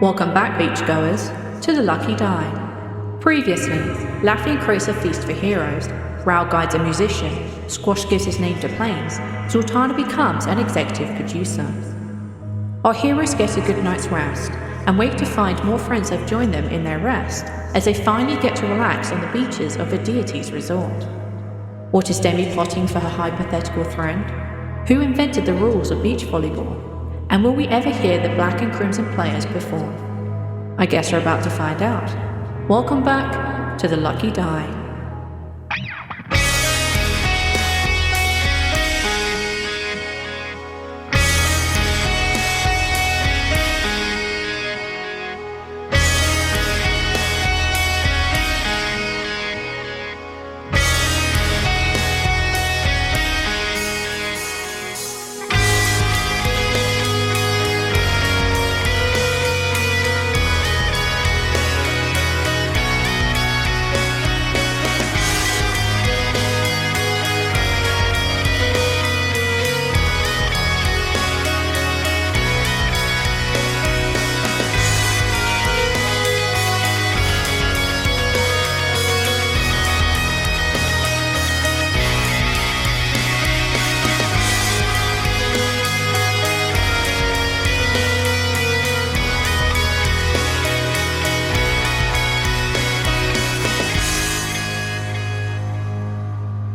Welcome back, beachgoers, to the Lucky Die. Previously, Laffy creates a feast for heroes, Rhal guides a musician, Squash gives his name to planes, Zaltanna becomes an executive producer. Our heroes get a good night's rest, and wake to find more friends have joined them in their rest, as they finally get to relax on the beaches of the deity's resort. What is Demi plotting for her hypothetical friend? Who invented the rules of beach volleyball? And will we ever hear the black and crimson players perform? I guess we're about to find out. Welcome back to the Lucky Die.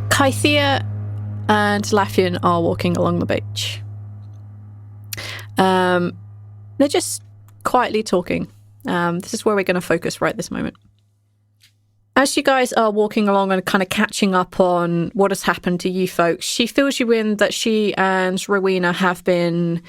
Kythea and Laffian are walking along the beach. They're just quietly talking. This is where we're going to focus right this moment. As you guys are walking along and kind of catching up on what has happened to you folks, she fills you in that she and Rowena have been...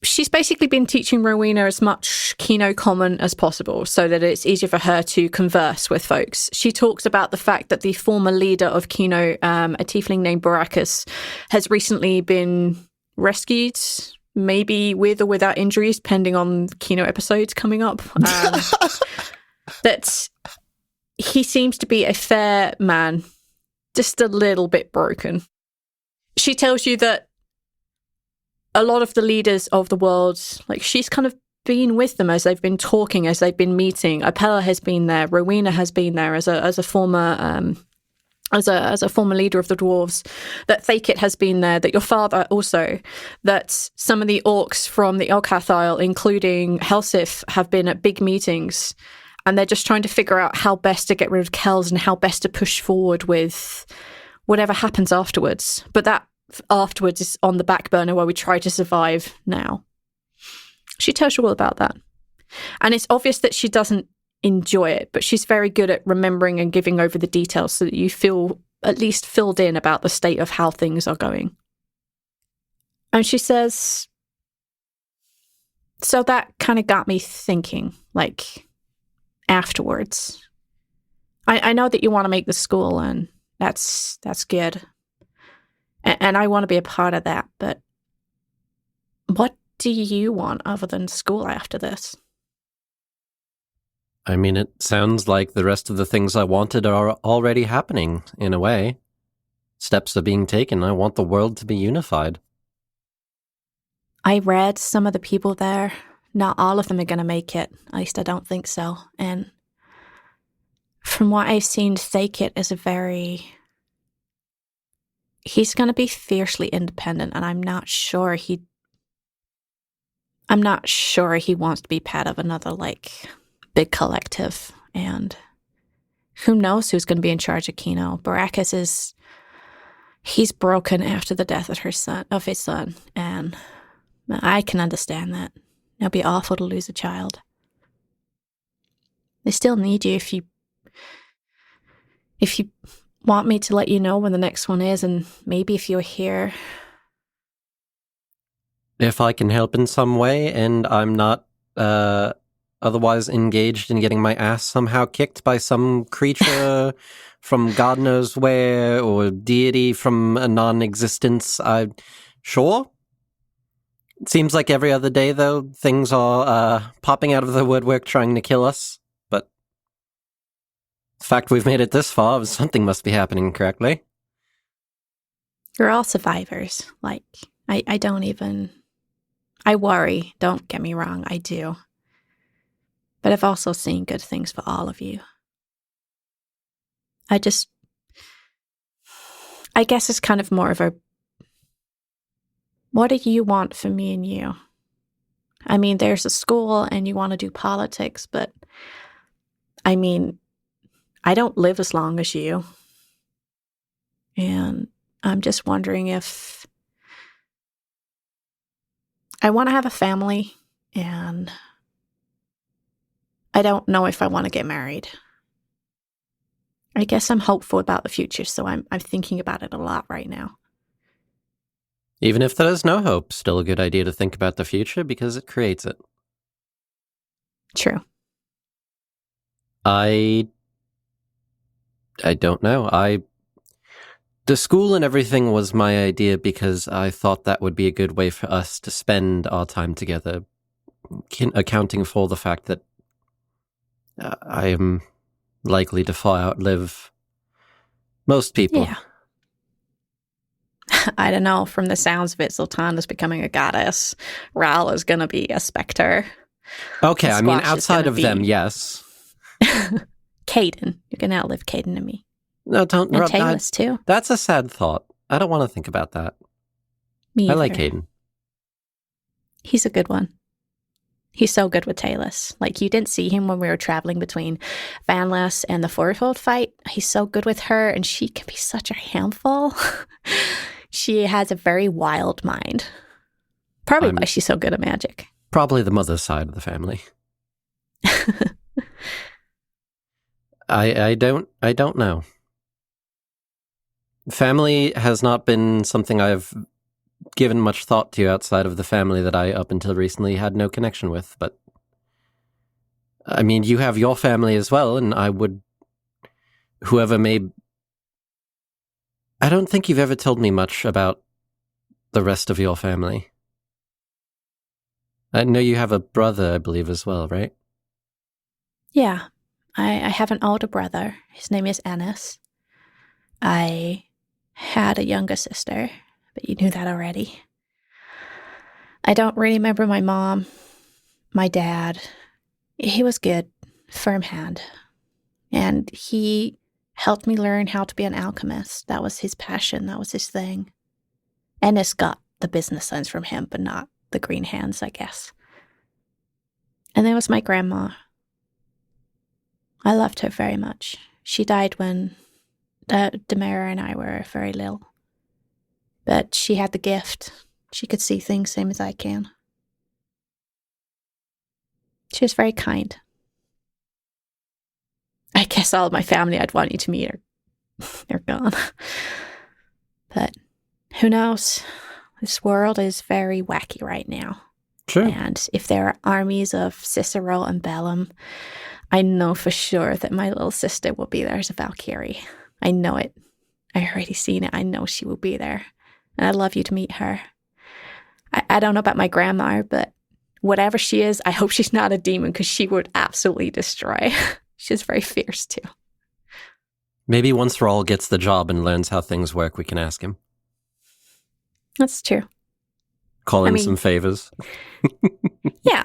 She's basically been teaching Rowena as much Kino Common as possible so that it's easier for her to converse with folks. She talks about the fact that the former leader of Kino, a tiefling named Baracus, has recently been rescued, maybe with or without injuries, depending on Kino episodes coming up. That he seems to be a fair man, just a little bit broken. She tells you that a lot of the leaders of the world, like, she's kind of been with them as they've been talking, as they've been meeting. Apella has been there. Rowena has been there as a former leader of the dwarves. That Thakit has been there. That your father also. That some of the orcs from the Elkath Isle, including Helsif, have been at big meetings, and they're just trying to figure out how best to get rid of Kells and how best to push forward with whatever happens afterwards. But that afterwards is on the back burner where we try to survive now. She tells you all about that. And it's obvious that she doesn't enjoy it, but she's very good at remembering and giving over the details so that you feel at least filled in about the state of how things are going. And she says, so that kind of got me thinking, like, afterwards. I know that you want to make the school, and that's good. And I want to be a part of that, but what do you want other than school after this? I mean, it sounds like the rest of the things I wanted are already happening, in a way. Steps are being taken. I want the world to be unified. I read some of the people there. Not all of them are going to make it. At least I don't think so. And from what I've seen, Thakit is he's going to be fiercely independent, and I'm not sure he wants to be part of another, like, big collective. And who knows who's going to be in charge of Kino. Baracus he's broken after the death of his son, and I can understand that. It'll be awful to lose a child. They still need you if you want me to let you know when the next one is, and maybe if you're here. If I can help in some way, and I'm not otherwise engaged in getting my ass somehow kicked by some creature from God knows where, or deity from a non-existence, sure. It seems like every other day, though, things are popping out of the woodwork trying to kill us. The fact we've made it this far, something must be happening correctly. You're all survivors. Like, I don't even... I worry, don't get me wrong, I do. But I've also seen good things for all of you. I guess it's kind of more of a, what do you want for me and you? I mean, there's a school and you want to do politics, but I mean, I don't live as long as you. And I'm just wondering if I want to have a family, and I don't know if I want to get married. I guess I'm hopeful about the future, so I'm thinking about it a lot right now. Even if there's no hope, still a good idea to think about the future because it creates it. True. I don't know. The school and everything was my idea because I thought that would be a good way for us to spend our time together, accounting for the fact that I am likely to far outlive most people. Yeah. I don't know. From the sounds of it, Zaltanna's becoming a goddess. Rhal is going to be a specter. Okay, I mean, outside of them, yes. Caden. You're going to outlive Caden and me. No, don't. And Taylor's too. That's a sad thought. I don't want to think about that. Me either. I like Caden. He's a good one. He's so good with Talus. Like, you didn't see him when we were traveling between Vanless and the Fourfold fight. He's so good with her, and she can be such a handful. She has a very wild mind. Probably why she's so good at magic. Probably the mother's side of the family. I don't know. Family has not been something I've given much thought to outside of the family that I, up until recently, had no connection with. But, I mean, you have your family as well, and whoever may... I don't think you've ever told me much about the rest of your family. I know you have a brother, I believe, as well, right? Yeah. I have an older brother. His name is Ennis. I had a younger sister, but you knew that already. I don't really remember my mom, my dad. He was good, firm hand. And he helped me learn how to be an alchemist. That was his passion. That was his thing. Ennis got the business sense from him, but not the green hands, I guess. And there was my grandma. I loved her very much. She died when Demara and I were very little. But she had the gift. She could see things same as I can. She was very kind. I guess all of my family I'd want you to meet they're gone. But who knows? This world is very wacky right now. True. And if there are armies of Cicero and Bellum, I know for sure that my little sister will be there as a Valkyrie. I know it. I already seen it. I know she will be there. And I'd love you to meet her. I don't know about my grandma, but whatever she is, I hope she's not a demon, because she would absolutely destroy. She's very fierce too. Maybe once Rhal gets the job and learns how things work, we can ask him. That's true. Call in some favors. Yeah.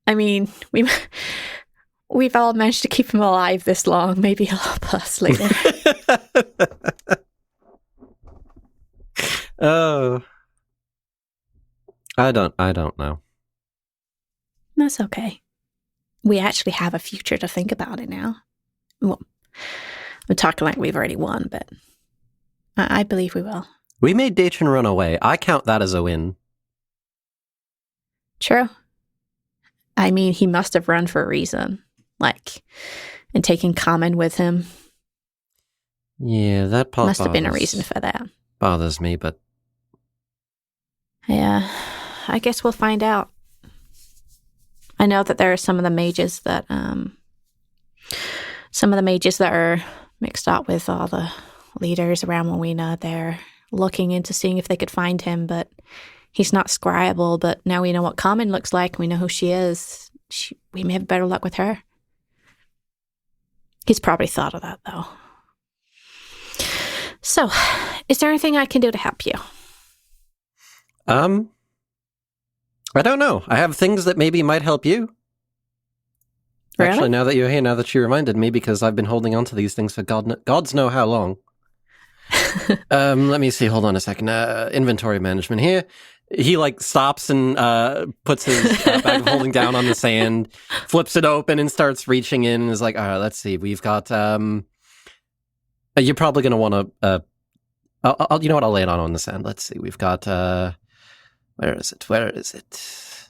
I mean, we've all managed to keep him alive this long. Maybe he'll help us later. Oh. I don't know. That's okay. We actually have a future to think about it now. Well, I'm talking like we've already won, but I believe we will. We made Dachin run away. I count that as a win. True. I mean, he must have run for a reason. Like, and taking Common with him. Yeah, that part must have been a reason for that. Bothers me, but... Yeah, I guess we'll find out. I know that there are some of the mages that are mixed up with all the leaders around Wawina. They're looking into seeing if they could find him, but he's not scribable. But now we know what Common looks like. We know who she is. We may have better luck with her. He's probably thought of that, though. So, is there anything I can do to help you? I don't know. I have things that maybe might help you. Really? Actually, now that you're here, now that you reminded me, because I've been holding on to these things for gods know how long. Let me see. Hold on a second. Inventory management here. He stops and puts his bag of holding down on the sand, flips it open, and starts reaching in. And is like, all right, let's see. We've got. You're probably going to want to. You know what? I'll lay it on the sand. Let's see. We've got. Where is it? Where is it?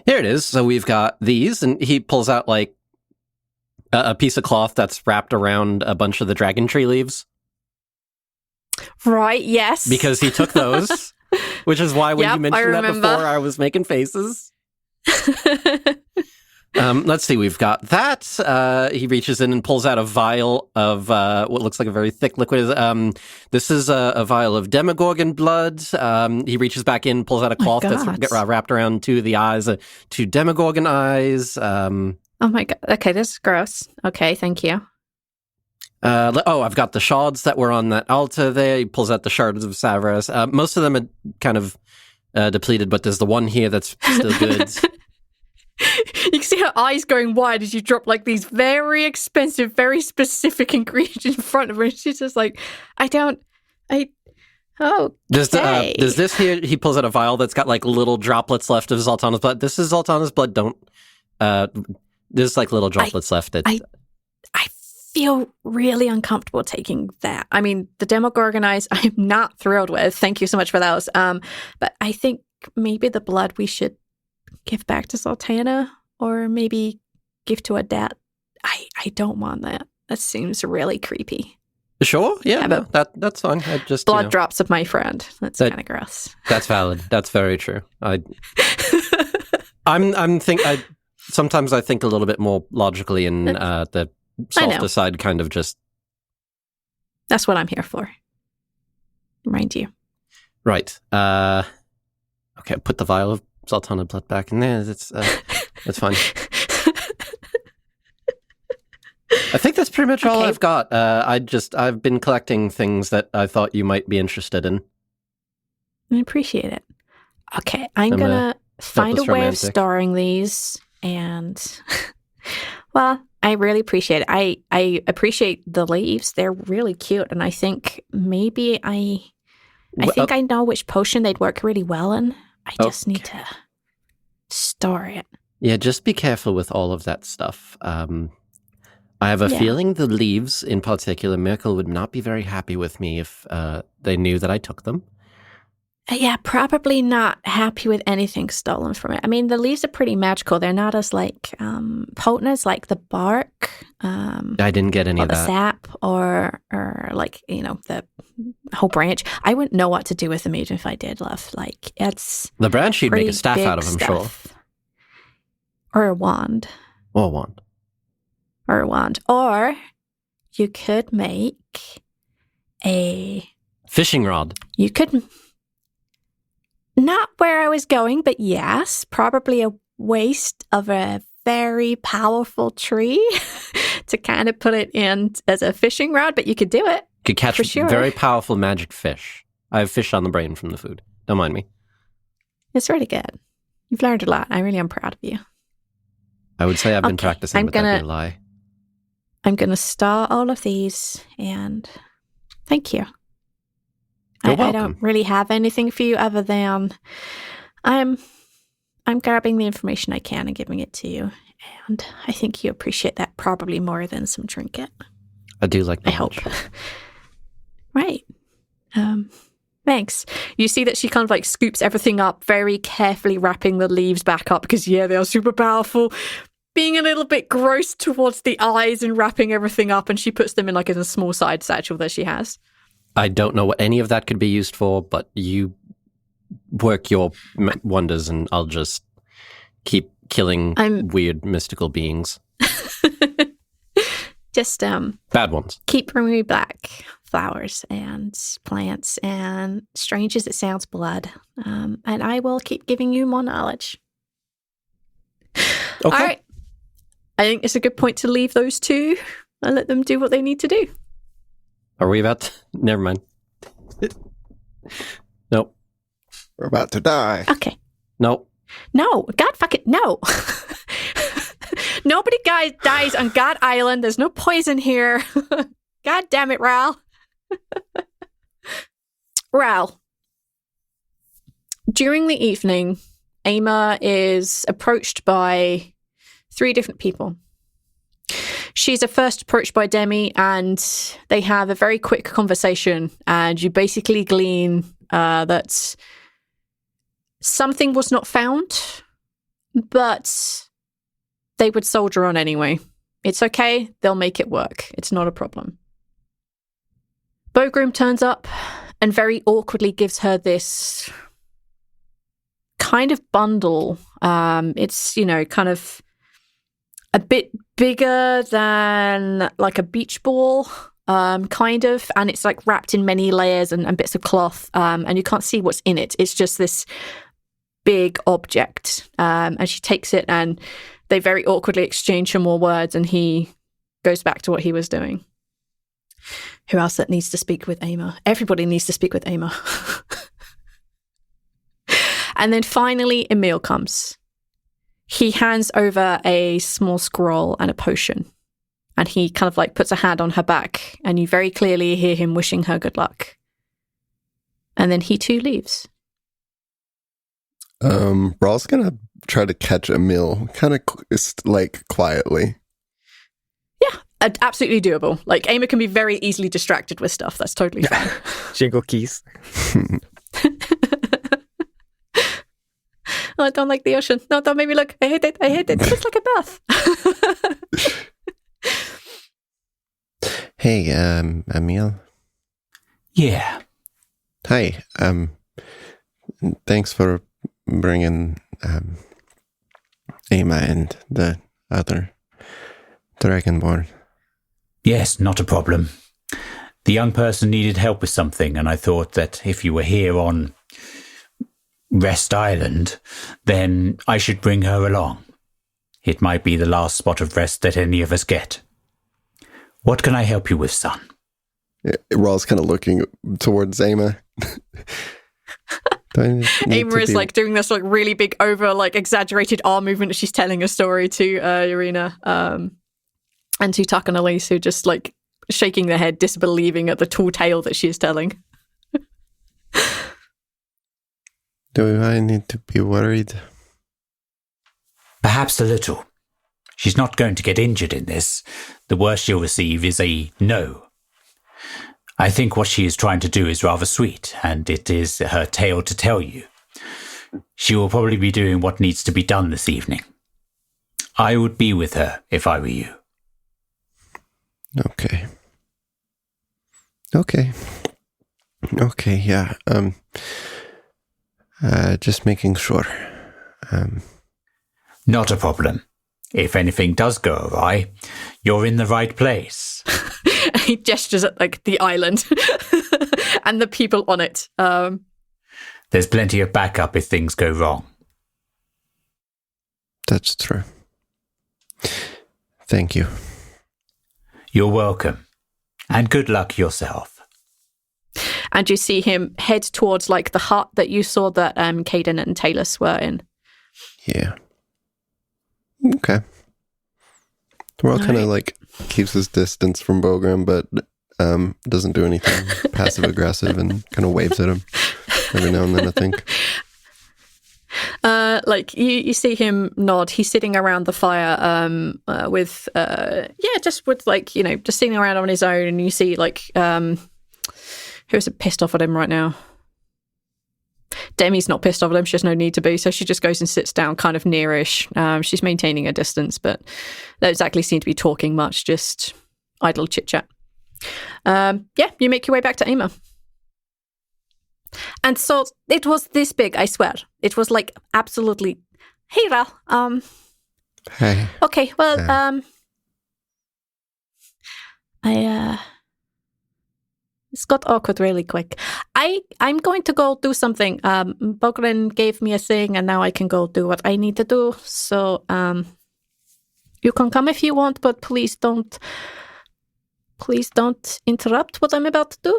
Here it is. So we've got these, and he pulls out a piece of cloth that's wrapped around a bunch of the dragon tree leaves. Right, yes. Because he took those, which is why when you mentioned that before, I was making faces. Let's see, we've got that. He reaches in and pulls out a vial of what looks like a very thick liquid. This is a vial of Demogorgon blood. He reaches back in, pulls out a cloth that's wrapped around two of the eyes, two Demogorgon eyes. Oh my god. Okay, this is gross. Okay, thank you. I've got the shards that were on that altar there. He pulls out the shards of Savras. Most of them are kind of depleted, but there's the one here that's still good. You can see her eyes going wide as you drop these very expensive, very specific ingredients in front of her. She's just like, okay. Does this here, he pulls out a vial that's got little droplets left of Zaltanna's blood. This is Zaltanna's blood. There's little droplets left. I feel really uncomfortable taking that. I mean, the Demogorgon eyes, I'm not thrilled with. Thank you so much for those. But I think maybe the blood we should give back to Zaltanna, or maybe give to Adat. I don't want that. That seems really creepy. Sure, yeah, no, that's fine. I just blood drops of my friend. That's kind of gross. That's valid. That's very true. Sometimes I think a little bit more logically, and the softer side kind of just. That's what I'm here for. Mind you. Right. Okay. Put the vial of Zaltanna blood back in there. That's fine. I think that's pretty much all I've got. I've been collecting things that I thought you might be interested in. I appreciate it. Okay, I'm gonna find a way of storing these, and well, I really appreciate it. I appreciate the leaves; they're really cute, and I think maybe I know which potion they'd work really well in. I just need to store it. Yeah, just be careful with all of that stuff. I have a feeling the leaves, in particular, Miracle would not be very happy with me if they knew that I took them. Yeah, probably not happy with anything stolen from it. I mean, the leaves are pretty magical. They're not as potent as the bark. I didn't get any of that. Or the sap, or the whole branch. I wouldn't know what to do with them even if I did, love. It's the branch you'd make a staff out of, I'm sure. Or a wand. Or a wand. Or a wand. Or you could make a fishing rod. You could. Not where I was going, but yes, probably a waste of a very powerful tree to kind of put it in as a fishing rod, but you could do it. Could catch very powerful magic fish. I have fish on the brain from the food. Don't mind me. It's really good. You've learned a lot. I really am proud of you. I would say I've been practicing, but that'd be a lie. I'm going to store all of these, and thank you. I don't really have anything for you other than I'm grabbing the information I can and giving it to you, and I think you appreciate that probably more than some trinket. I do like that. I hope. Right. Thanks. You see that she kind of scoops everything up, very carefully wrapping the leaves back up because they are super powerful. Being a little bit gross towards the eyes and wrapping everything up, and she puts them in in a small side satchel that she has. I don't know what any of that could be used for, but you work your wonders, and I'll just keep killing weird mystical beings. Just bad ones. Keep bringing me back flowers and plants and, strange as it sounds, blood. And I will keep giving you more knowledge. Okay. All right. I think it's a good point to leave those two and let them do what they need to do. Are we about to? Never mind. Nope. We're about to die. Okay. Nope. No, God fucking no. Nobody dies on God Island. There's no poison here. God damn it, Rhal. Rhal. During the evening, Ama is approached by 3 different people. She's first approached by Demi, and they have a very quick conversation, and you basically glean that something was not found, but they would soldier on anyway. It's okay, they'll make it work. It's not a problem. Bogrim turns up and very awkwardly gives her this kind of bundle. It's, kind of a bit bigger than like a beach ball, kind of, and it's like wrapped in many layers and bits of cloth, and you can't see what's in it. It's just this big object, and she takes it, and they very awkwardly exchange some more words, and he goes back to what he was doing. Who else that needs to speak with Ama? Everybody needs to speak with Ama. And then finally, Emil comes. He hands over a small scroll and a potion, and he kind of like puts a hand on her back, and you very clearly hear him wishing her good luck. And then he too leaves. Rhal's gonna try to catch Emil, kind of like quietly. Yeah, absolutely doable. Like, Ama can be very easily distracted with stuff. That's totally fine. Jingle keys. Oh, I don't like the ocean. No, don't make me look. I hate it. It's like a bath. Hey, Emil. Yeah. Hi. Thanks for bringing Ama and the other Dragonborn. Yes, not a problem. The young person needed help with something, and I thought that if you were here on Rest Island, then I should bring her along. It might be the last spot of rest that any of us get. What can I help you with, son? Rhal's kind of looking towards Ama. Ama is like doing this like really big over like exaggerated arm movement as she's telling a story to Irina and to Tuck and Elise, who just like shaking their head, disbelieving at the tall tale that she is telling. Do I need to be worried? Perhaps a little. She's not going to get injured in this. The worst she'll receive is a no. I think what she is trying to do is rather sweet, and it is her tale to tell you. She will probably be doing what needs to be done this evening. I would be with her if I were you. Okay, yeah. Just making sure. Not a problem. If anything does go awry, you're in the right place. He gestures at like the island and the people on it. There's plenty of backup if things go wrong. That's true. Thank you. You're welcome. And good luck yourself. And you see him head towards like the hut that you saw that Caden and Talus were in. Yeah. Okay. Rhal kind of like keeps his distance from Bogrim, but doesn't do anything passive aggressive and kind of waves at him every now and then, I think. Like you see him nod. He's sitting around the fire with just with like, just sitting around on his own, and you see like who's pissed off at him right now? Demi's not pissed off at him. She has no need to be, so she just goes and sits down kind of nearish. She's maintaining a distance, but they don't exactly seem to be talking much, just idle chit-chat. You make your way back to Ama. And so it was this big, I swear. It was like absolutely... Hey, Rhal. Hey. Okay, well, It's got awkward really quick. I'm going to go do something. Bogren gave me a thing, and now I can go do what I need to do. So you can come if you want, but please don't interrupt what I'm about to do.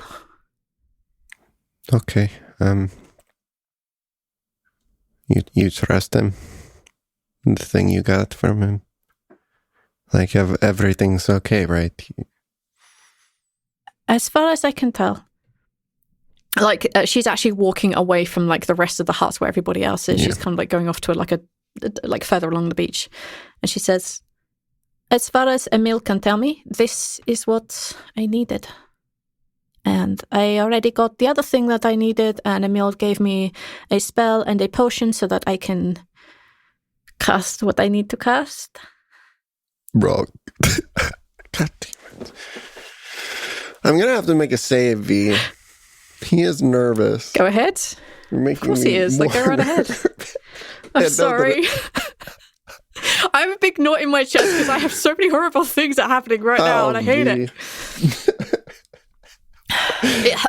You trust him? The thing you got from him? Like, everything's okay, right? As far as I can tell. Like, she's actually walking away from, like, the rest of the huts where everybody else is. Yeah. She's kind of, like, going off to, like, further along the beach. And she says, as far as Emil can tell me, this is what I needed. And I already got the other thing that I needed, and Emil gave me a spell and a potion so that I can cast what I need to cast. Bro. God damn it. I'm going to have to make a save, V. He is nervous. Go ahead. Of course he is. Like, go right ahead. I'm sorry. I have a big knot in my chest because I have so many horrible things that are happening right now, and I hate it.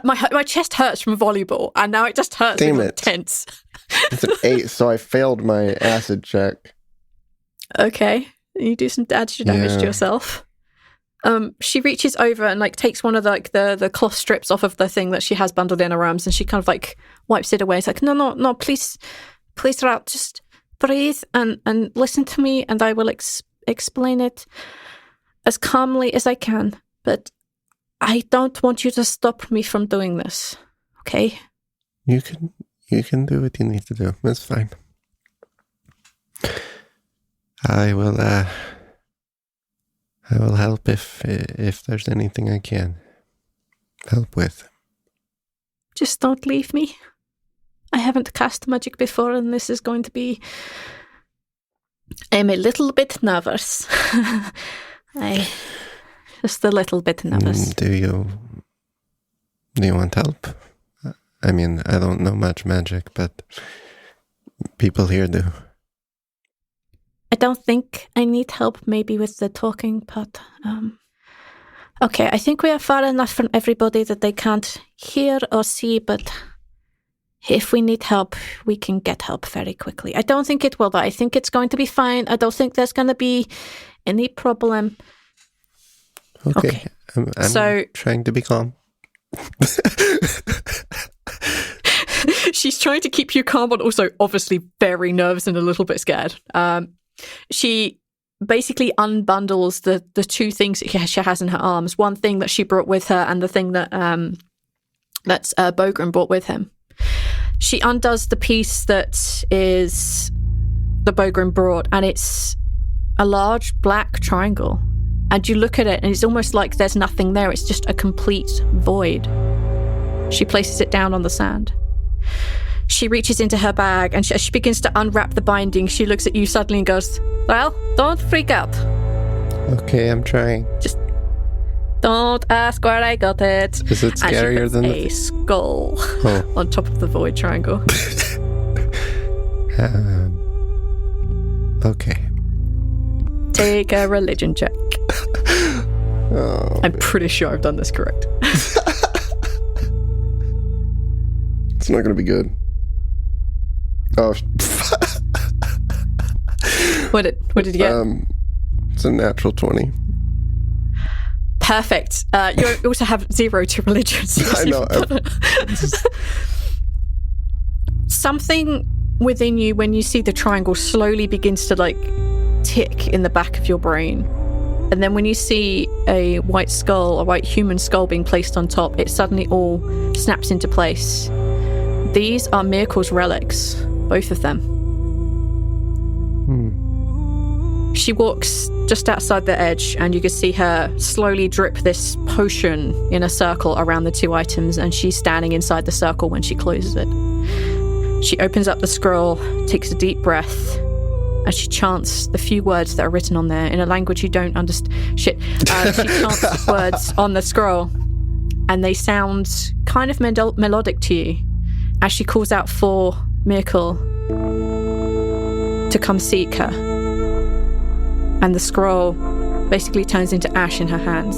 My chest hurts from volleyball, and now it just hurts. Damn it. Tense. It's an 8, so I failed my acid check. Okay. You do some extra damage to yourself. She reaches over and like takes one of the cloth strips off of the thing that she has bundled in her arms, and she kind of like wipes it away. It's like, no, please, Rhal, just breathe and listen to me, and I will explain it as calmly as I can. But I don't want you to stop me from doing this. Okay? You can do what you need to do. That's fine. I will help if there's anything I can help with. Just don't leave me. I haven't cast magic before, and this is going to be... I'm a little bit nervous. Just a little bit nervous. Do you want help? I mean, I don't know much magic, but people here do. I don't think I need help maybe with the talking part. Okay, I think we are far enough from everybody that they can't hear or see, but if we need help, we can get help very quickly. I don't think it will, though. I think it's going to be fine. I don't think there's going to be any problem. Okay. I'm so, trying to be calm. She's trying to keep you calm, but also obviously very nervous and a little bit scared. She basically unbundles the two things that she has in her arms. One thing that she brought with her, and the thing that that's Bogren brought with him. She undoes the piece that is the Bogren brought, and it's a large black triangle. And you look at it, and it's almost like there's nothing there. It's just a complete void. She places it down on the sand. She reaches into her bag, and as she begins to unwrap the binding, she looks at you suddenly and goes, "Well, don't freak out." Okay, I'm trying. Just don't ask where I got it. Is it scarier than a skull on top of the void triangle? Okay. Take a religion check. Oh, I'm pretty sure I've done this correct. It's not going to be good. Oh. What did you get? It's a natural 20. Perfect. You also have 0 to religion. So I know. Something within you, when you see the triangle, slowly begins to like tick in the back of your brain. And then when you see a white skull, a white human skull being placed on top, it suddenly all snaps into place. These are Miracle's relics, both of them. She walks just outside the edge, and you can see her slowly drip this potion in a circle around the two items, and she's standing inside the circle when she closes it. She opens up the scroll, takes a deep breath, and she chants the few words that are written on there in a language you don't understand. She chants words on the scroll, and they sound kind of melodic to you as she calls out for Miracle to come seek her. And the scroll basically turns into ash in her hands.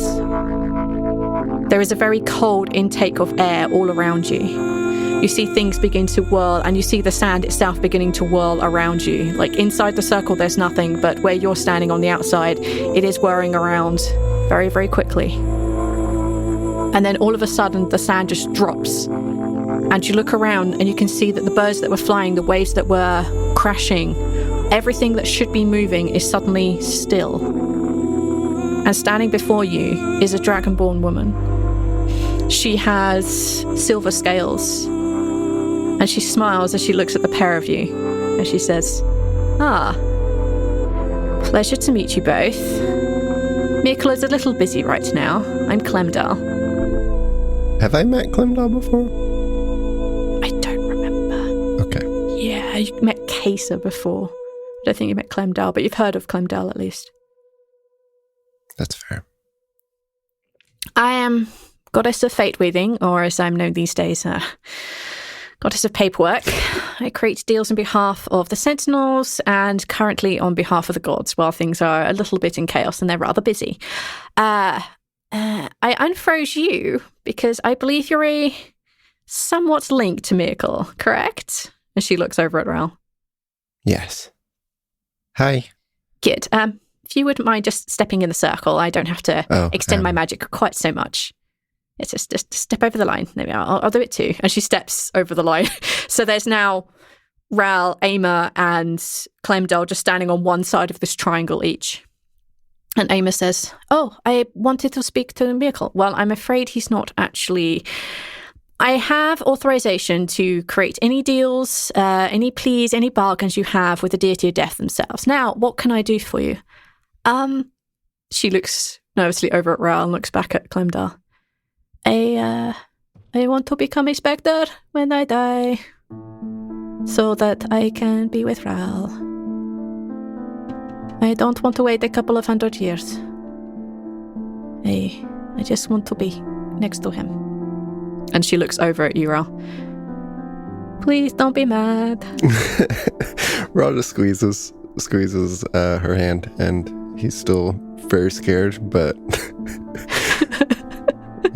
There is a very cold intake of air all around you. You see things begin to whirl, and you see the sand itself beginning to whirl around you. Like inside the circle, there's nothing, but where you're standing on the outside, it is whirring around very, very quickly. And then all of a sudden, the sand just drops And you look around and you can see that the birds that were flying, the waves that were crashing, everything that should be moving is suddenly still. And standing before you is a dragonborn woman. She has silver scales. And she smiles as she looks at the pair of you. And she says, pleasure to meet you both. Mikkel is a little busy right now. I'm Clemdal. Have I met Clemdal before? I don't remember. Okay. Yeah, you met Kesa before. I don't think you met Clemdal, but you've heard of Clemdal at least. That's fair. I am Goddess of Fate Weaving, or as I'm known these days, Goddess of Paperwork. I create deals on behalf of the Sentinels and currently on behalf of the gods while things are a little bit in chaos and they're rather busy. I unfroze you because I believe you're somewhat linked to Mikkel, correct? And she looks over at Rhal. Yes. Hi. Good. If you wouldn't mind just stepping in the circle, I don't have to extend my magic quite so much. It's just step over the line. Maybe I'll do it too. And she steps over the line. So there's now Rhal, Ama, and Clemdal just standing on one side of this triangle each. And Ama says, I wanted to speak to Mikkel. Well, I'm afraid he's not actually... I have authorization to create any deals, any pleas, any bargains you have with the deity of death themselves. Now, what can I do for you? She looks nervously over at Rhal and looks back at Clemdal. I want to become a spectre when I die, so that I can be with Rhal. I don't want to wait a couple of 100 years. I just want to be next to him. And she looks over at you, Rhal. Please don't be mad. Rhal just squeezes her hand, and he's still very scared, but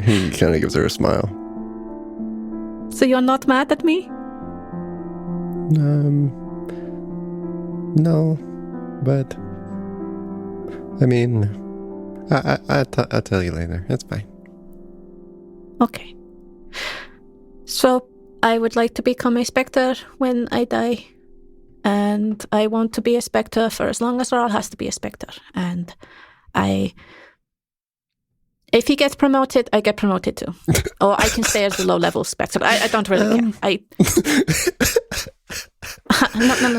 he kind of gives her a smile. So you're not mad at me? No, but I mean, I'll tell you later. It's fine. Okay. So I would like to become a spectre when I die. And I want to be a spectre for as long as Rhal has to be a spectre. And if he gets promoted, I get promoted too. Or I can stay as a low-level spectre. I don't really care.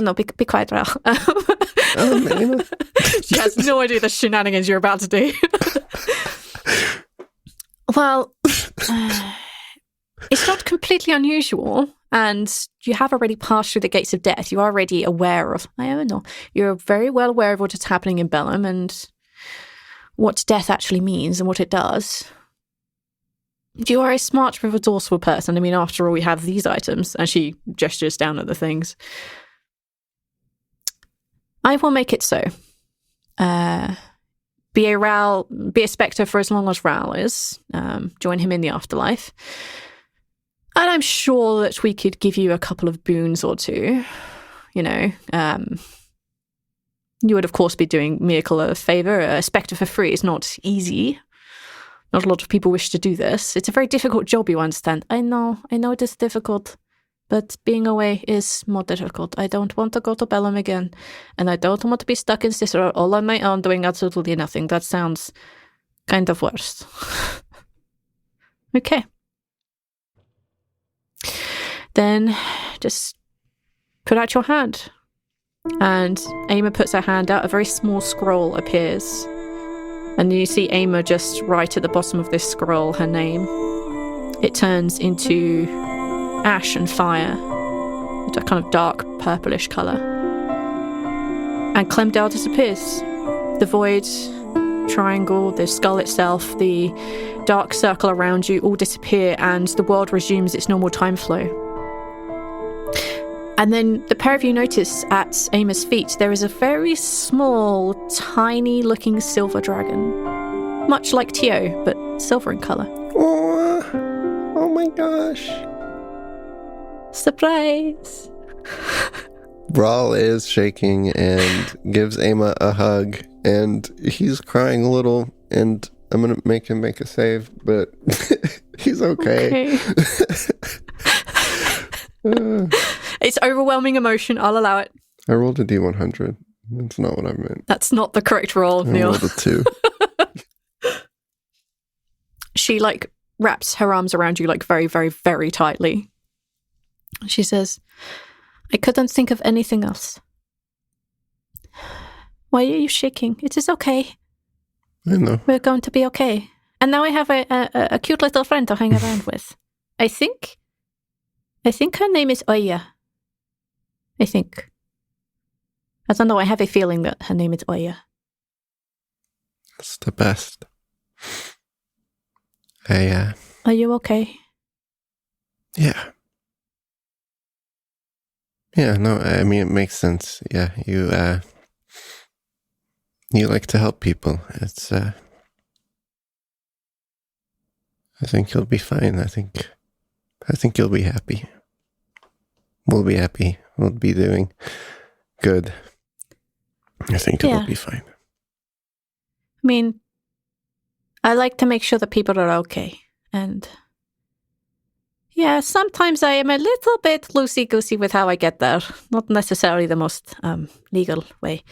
No. Be quiet, Rhal. She has no idea the shenanigans you're about to do. Well, it's not completely unusual, and you have already passed through the gates of death. You're already aware of, you're very well aware of what is happening in Bellum and what death actually means and what it does. You are a smart, resourceful person. I mean, after all, we have these items, and she gestures down at the things. I will make it so. Be a spectre for as long as Rhal is. Join him in the afterlife. And I'm sure that we could give you a couple of boons or two. You would, of course, be doing Mikkel a favour. A spectre for free is not easy. Not a lot of people wish to do this. It's a very difficult job, you understand. I know it is difficult. But being away is more difficult. I don't want to go to Bellum again. And I don't want to be stuck in Cicero all on my own doing absolutely nothing. That sounds kind of worse. Okay. Then just put out your hand. And Ama puts her hand out. A very small scroll appears. And you see Ama just write at the bottom of this scroll her name. It turns into ash and fire, a kind of dark purplish colour. And Clemdal disappears. The void, triangle, the skull itself, the dark circle around you all disappear, and the world resumes its normal time flow. And then the pair of you notice at Ama's feet there is a very small, tiny-looking silver dragon. Much like Tio, but silver in colour. Oh my gosh. Surprise! Rhal is shaking and gives Ama a hug, and he's crying a little, and I'm going to make him make a save, but he's okay. It's overwhelming emotion. I'll allow it. I rolled a D100. That's not what I meant. That's not the correct roll, I Neil. rolled a 2. She like wraps her arms around you like very, very, very tightly. She says, I couldn't think of anything else. Why are you shaking? It is okay. I know. We're going to be okay. And now I have a cute little friend to hang around with. I think her name is Oya. I think. I don't know, I have a feeling that her name is Oya. It's the best. Are you okay? Yeah. Yeah, no, I mean, it makes sense. Yeah, you like to help people. It's, I think you'll be fine. I think you'll be happy. We'll be happy. We'll be doing good. I think it'll be fine. I mean, I like to make sure that people are okay. And yeah, sometimes I am a little bit loosey-goosey with how I get there. Not necessarily the most legal way.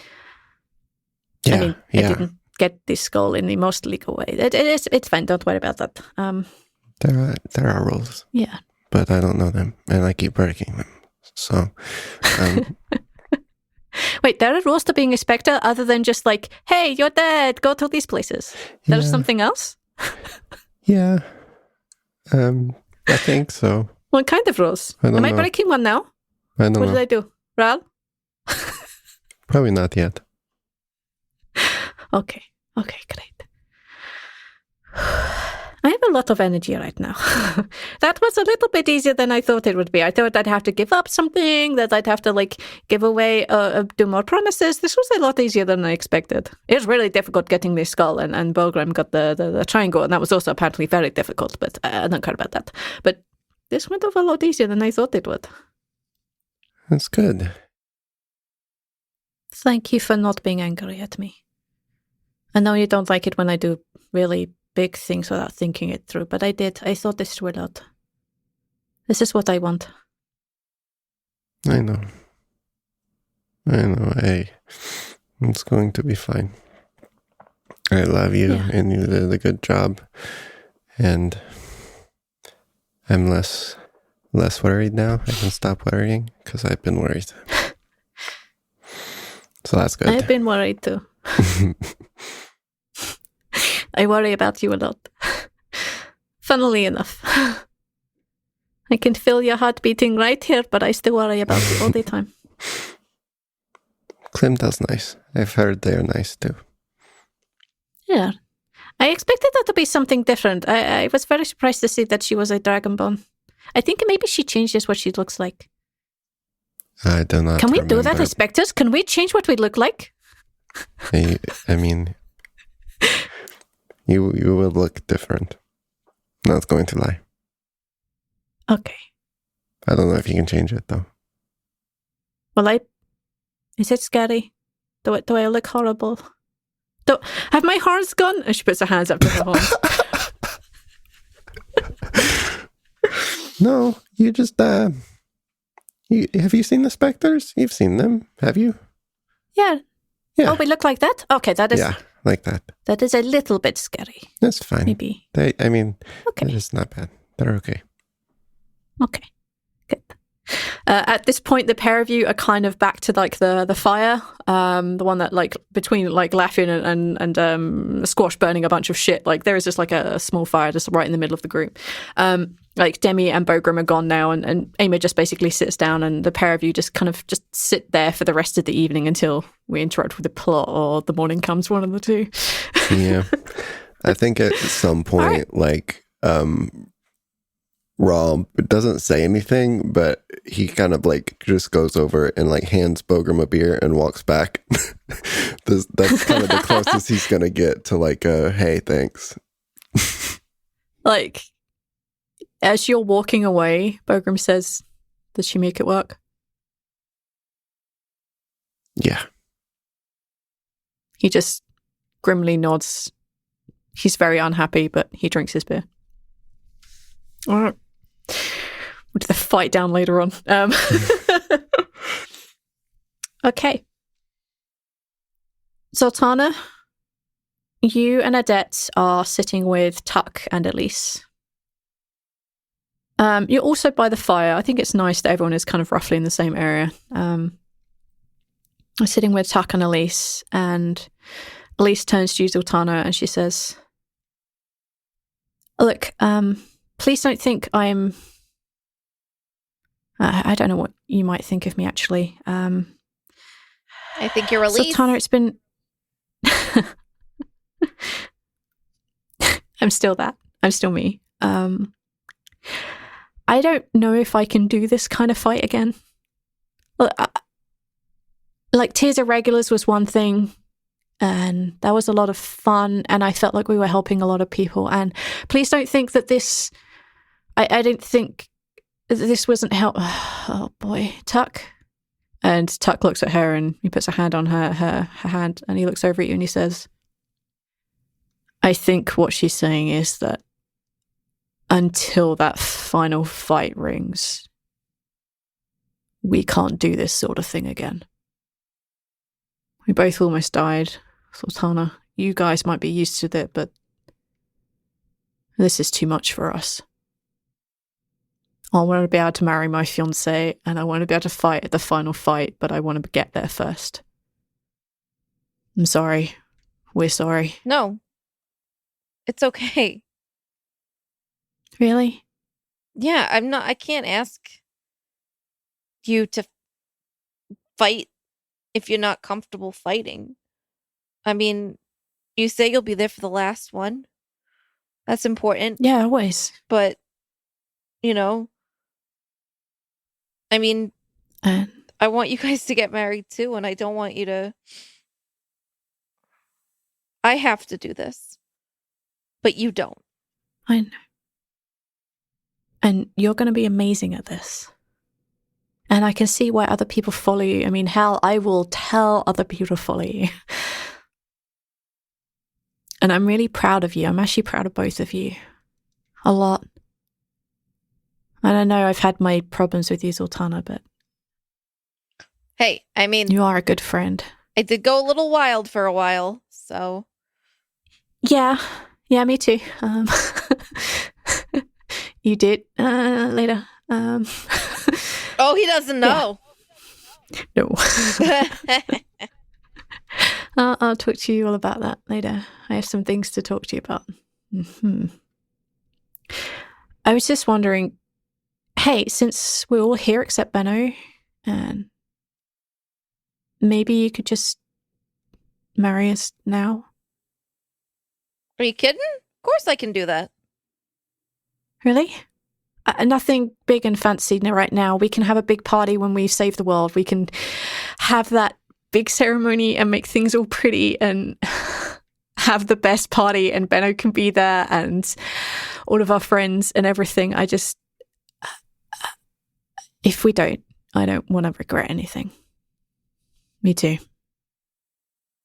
Yeah, I mean, I didn't get this skull in the most legal way. It's fine. Don't worry about that. There are rules. Yeah. But I don't know them, and I keep breaking them. So, Wait, there are rules to being a spectre other than just like, hey, you're dead, go to these places. There's something else? Yeah. I think so. What kind of rules? Am I breaking one now? I don't know. What did I do? Rhal? Probably not yet. Okay, great. I have a lot of energy right now. That was a little bit easier than I thought it would be. I thought I'd have to give up something, that I'd have to like give away, do more promises. This was a lot easier than I expected. It was really difficult getting this skull, and Bogram got the triangle, and that was also apparently very difficult, but I don't care about that. But this went off a lot easier than I thought it would. That's good. Thank you for not being angry at me. I know you don't like it when I do really big things without thinking it through, but I did. I thought this through a lot. This is what I want. I know. It's going to be fine. I love you, and you did a good job. And I'm less worried now. I can stop worrying because I've been worried. So that's good. I've been worried too. I worry about you a lot. Funnily enough. I can feel your heart beating right here, but I still worry about you all the time. Klimdal's nice. I've heard they're nice too. Yeah. I expected that to be something different. I was very surprised to see that she was a dragonborn. I think maybe she changes what she looks like. I do not. Can we do that as specters? Can we change what we look like? I mean, you will look different. Not going to lie. Okay. I don't know if you can change it though. Well, is it scary? Do I look horrible? Have my horns gone? And she puts her hands up to her horns. No, you just have you seen the specters? You've seen them, have you? Yeah. Oh, we look like that? Okay, that is... Yeah, like that. That is a little bit scary. That's fine. Maybe. Okay. It's not bad. They're okay. Okay, good. At this point, the pair of you are kind of back to like the fire, the one that like between like Laffin and Squash burning a bunch of shit. Like there is just like a small fire just right in the middle of the group. Like Demi and Bogram are gone now, and Amy just basically sits down, and the pair of you just kind of just sit there for the rest of the evening until we interrupt with the plot or the morning comes, one of the two. Yeah, I think at some point, like Rhal doesn't say anything, but he kind of like just goes over and like hands Bogram a beer and walks back. That's kind of the closest he's gonna get to like hey, thanks. Like, as you're walking away, Bogram says, "Did she make it work?" Yeah. He just grimly nods. He's very unhappy, but he drinks his beer. All right. What the fight down later on. Okay. Zaltanna, you and Adette are sitting with Tuck and Elise. You're also by the fire. I think it's nice that everyone is kind of roughly in the same area. I'm sitting with Tuck and Elise, and Elise turns to you, Zaltanna, and she says, look, please don't think I'm... I don't know what you might think of me, actually. I think you're Elise. Zaltanna, it's been... I'm still that. I'm still me. I don't know if I can do this kind of fight again. Like, Tears of Regulars was one thing, and that was a lot of fun, and I felt like we were helping a lot of people. And please don't think that this... I didn't think this wasn't help. Oh, boy. Tuck. And Tuck looks at her, and he puts a hand on her hand, and he looks over at you, and he says, I think what she's saying is that until that final fight rings, we can't do this sort of thing again. We both almost died, Zaltanna. You guys might be used to it, but this is too much for us. I want to be able to marry my fiancé, and I want to be able to fight at the final fight, but I want to get there first. I'm sorry. We're sorry. No. It's okay. Really? Yeah, I can't ask you to fight if you're not comfortable fighting. I mean, you say you'll be there for the last one. That's important. Yeah, always. But, you know, I mean, I want you guys to get married too, and I don't want you to... I have to do this, but you don't. I know. And you're going to be amazing at this. And I can see why other people follow you. I mean, hell, I will tell other people to follow you. And I'm really proud of you. I'm actually proud of both of you. A lot. And I know I've had my problems with you, Zaltanna, but... Hey, I mean... You are a good friend. I did go a little wild for a while, so... Yeah, me too. You did later. Oh, he doesn't know. Yeah. No. I'll talk to you all about that later. I have some things to talk to you about. Mm-hmm. I was just wondering, hey, since we're all here except Benno, and maybe you could just marry us now? Are you kidding? Of course I can do that. Really? Nothing big and fancy right now. We can have a big party when we save the world. We can have that big ceremony and make things all pretty and have the best party, and Benno can be there and all of our friends and everything. I just... if we don't, I don't want to regret anything. Me too.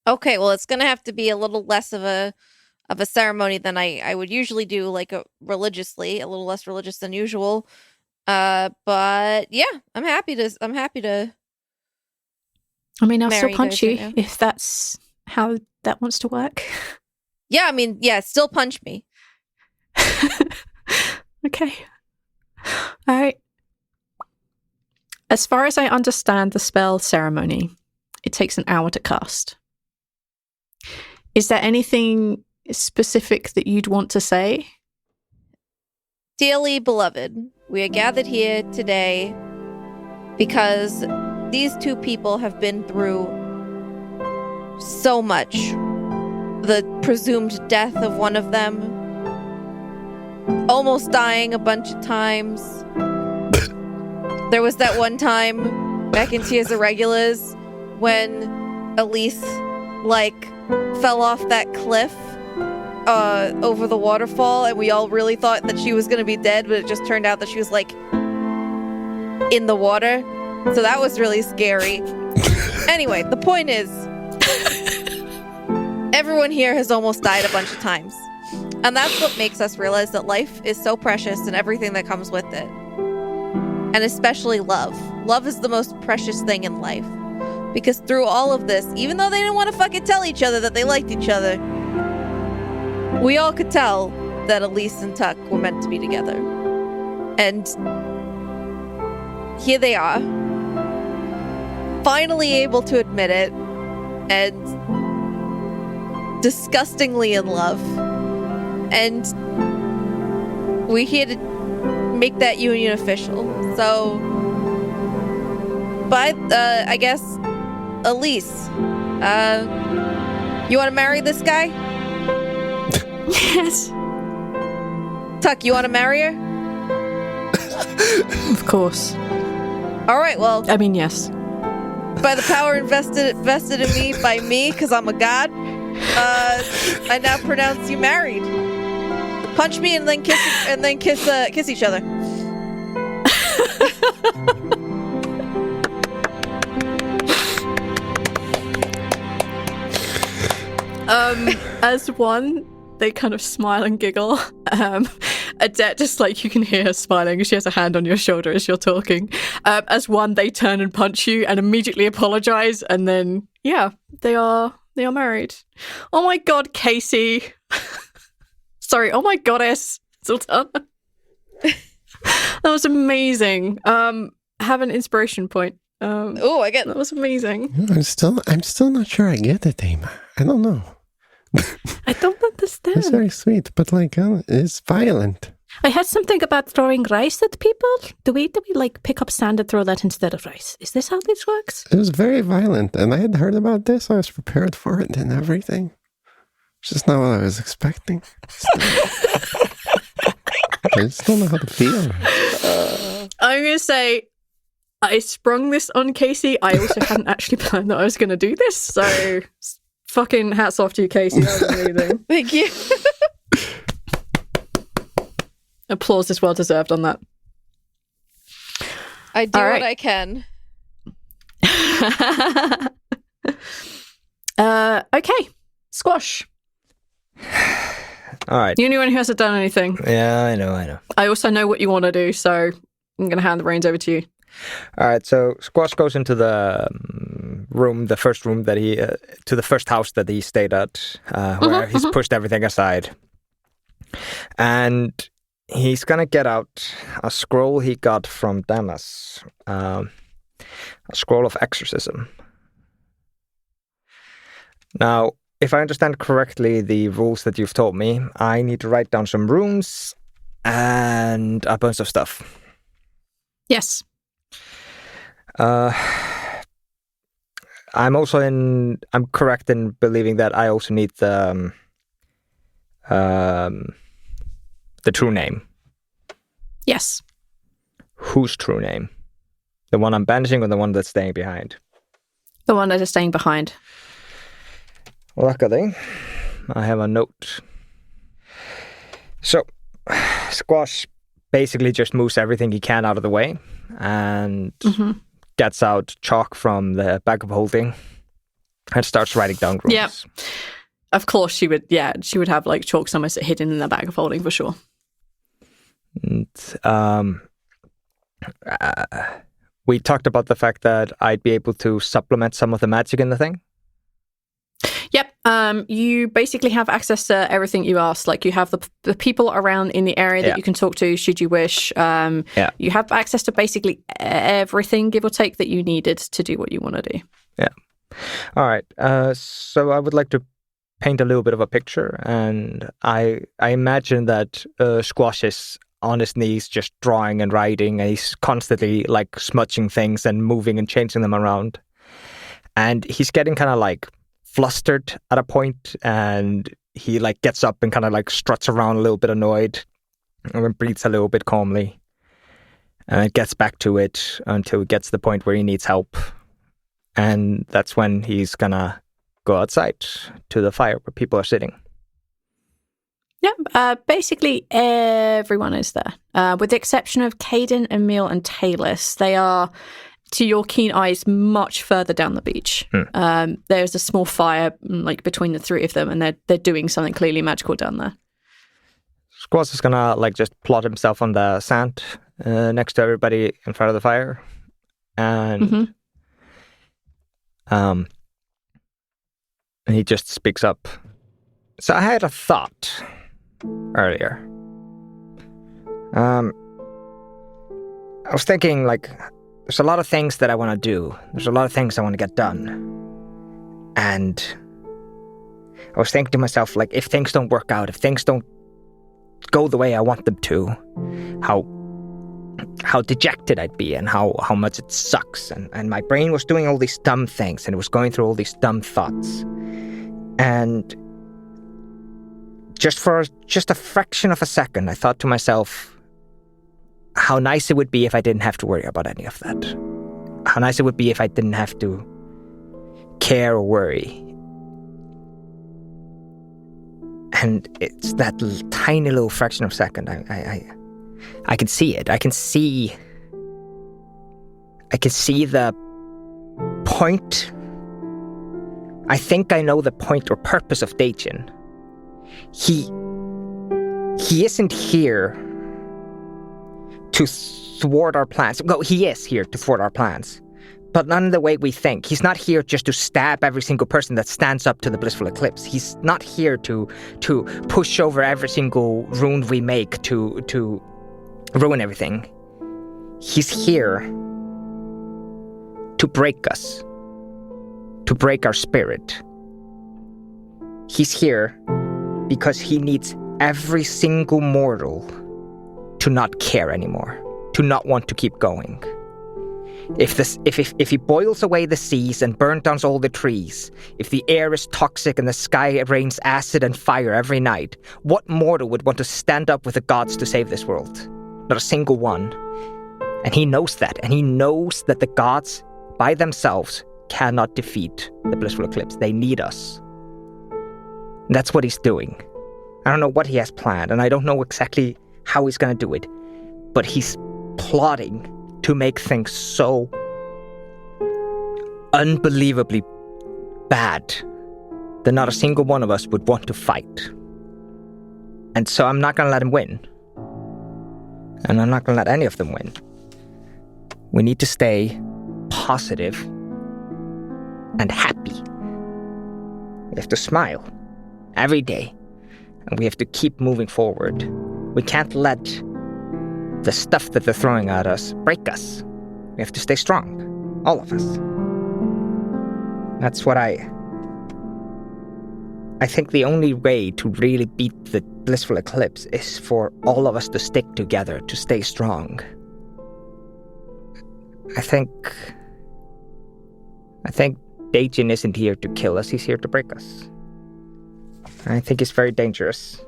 Okay, well, it's going to have to be a little less of a ceremony than I would usually do, like religiously, a little less religious than usual. But yeah, I'm happy to. I mean, I'll still marry punch you you guys right if that's how that wants to work. Yeah, I mean, yeah, still punch me. Okay. All right. As far as I understand the spell ceremony, it takes an hour to cast. Is there anything specific that you'd want to say? Dearly beloved, we are gathered here today because these two people have been through so much. The presumed death of one of them, almost dying a bunch of times. There was that one time back in Tears of Regulars when Elise, fell off that cliff over the waterfall, and we all really thought that she was going to be dead, but it just turned out that she was, in the water. So that was really scary. Anyway, the point is, everyone here has almost died a bunch of times. And that's what makes us realize that life is so precious and everything that comes with it. and especially love. Love is the most precious thing in life. Because through all of this, even though they didn't want to fucking tell each other that they liked each other, we all could tell that Elise and Tuck were meant to be together. And here they are, finally able to admit it, and disgustingly in love. And we're here to make that union official. So, I guess, Elise, you want to marry this guy? Yes. Tuck, you want to marry her? Of course. All right, well, I mean, yes. by the power vested in me by me, because I'm a god, I now pronounce you married. Punch me and then kiss each other. As one, they kind of smile and giggle. Adette, just like you can hear her smiling, she has a hand on your shoulder as you're talking. As one, they turn and punch you and immediately apologize, and then they are married. Oh my god, Casey. Sorry, oh my goddess, Zaltanna. That was amazing. Have an inspiration point. Oh, I get that was amazing. I'm still not sure I get the theme. I don't know. I don't understand. It's very sweet, but it's violent. I had something about throwing rice at people. Do we like pick up sand and throw that instead of rice? Is this how this works? It was very violent, and I had heard about this. I was prepared for it and everything. It's just not what I was expecting. I just don't know how to feel. I'm going to say I sprung this on Casey. I also hadn't actually planned that I was going to do this, so fucking hats off to you, Casey. That was amazing. Thank you. Applause is well deserved on that. I do All right. what I can. Okay. Squash. All right. You're the only one who hasn't done anything. Yeah, I know. I also know what you want to do, so I'm going to hand the reins over to you. All right, so Squash goes into the room, the first room that he, to the first house that he stayed at, where he's pushed everything aside. And he's going to get out a scroll he got from Damas, a scroll of exorcism. Now, if I understand correctly the rules that you've told me, I need to write down some runes and a bunch of stuff. Yes. I'm correct in believing that I also need the true name. Yes. Whose true name? The one I'm banishing or the one that's staying behind? The one that is staying behind. Luckily, I have a note. So, Squash basically just moves everything he can out of the way and gets out chalk from the bag of holding and starts writing down rules. Yeah. Of course she would have like chalk somewhere hidden in the bag of holding for sure. And, we talked about the fact that I'd be able to supplement some of the magic in the thing. Yep. You basically have access to everything you asked. Like you have the people around in the area that you can talk to should you wish. You have access to basically everything, give or take, that you needed to do what you want to do. Yeah. All right. So I would like to paint a little bit of a picture. And I imagine that Squash is on his knees just drawing and writing. And he's constantly like smudging things and moving and changing them around. And he's getting kind of like flustered at a point, and he like gets up and kind of like struts around a little bit annoyed and then breathes a little bit calmly, and it gets back to it until it gets to the point where he needs help, and that's when he's gonna go outside to the fire where people are sitting. Yeah, basically everyone is there, with the exception of Caden, Emil, and Talus. They are, to your keen eyes, much further down the beach. There's a small fire like between the three of them, and they're doing something clearly magical down there. Squash is gonna like just plot himself on the sand next to everybody in front of the fire. And and he just speaks up. So I had a thought earlier. I was thinking, like, there's a lot of things that I want to do. There's a lot of things I want to get done. And I was thinking to myself, like, if things don't work out, if things don't go the way I want them to, how dejected I'd be and how much it sucks. And my brain was doing all these dumb things and it was going through all these dumb thoughts. And just for a fraction of a second, I thought to myself how nice it would be if I didn't have to worry about any of that. How nice it would be if I didn't have to care or worry. And it's that tiny little fraction of a second. I can see it. I can see the point. I think I know the point or purpose of Dajin. He isn't here to thwart our plans. Well, he is here to thwart our plans, but not in the way we think. He's not here just to stab every single person that stands up to the blissful eclipse. He's not here to push over every single rune we make to ruin everything. He's here to break us, to break our spirit. He's here because he needs every single mortal to not care anymore, to not want to keep going. If he boils away the seas and burns down all the trees, if the air is toxic and the sky rains acid and fire every night, what mortal would want to stand up with the gods to save this world? Not a single one. And he knows that, and he knows that the gods by themselves cannot defeat the blissful eclipse. They need us. And that's what he's doing. I don't know what he has planned, and I don't know exactly how he's going to do it, but he's plotting to make things so unbelievably bad that not a single one of us would want to fight. And so I'm not going to let him win. And I'm not going to let any of them win. We need to stay positive and happy. We have to smile every day. And we have to keep moving forward. We can't let the stuff that they're throwing at us break us. We have to stay strong. All of us. That's what I think the only way to really beat the blissful eclipse is for all of us to stick together, to stay strong. I think Dajin isn't here to kill us, he's here to break us. I think it's very dangerous.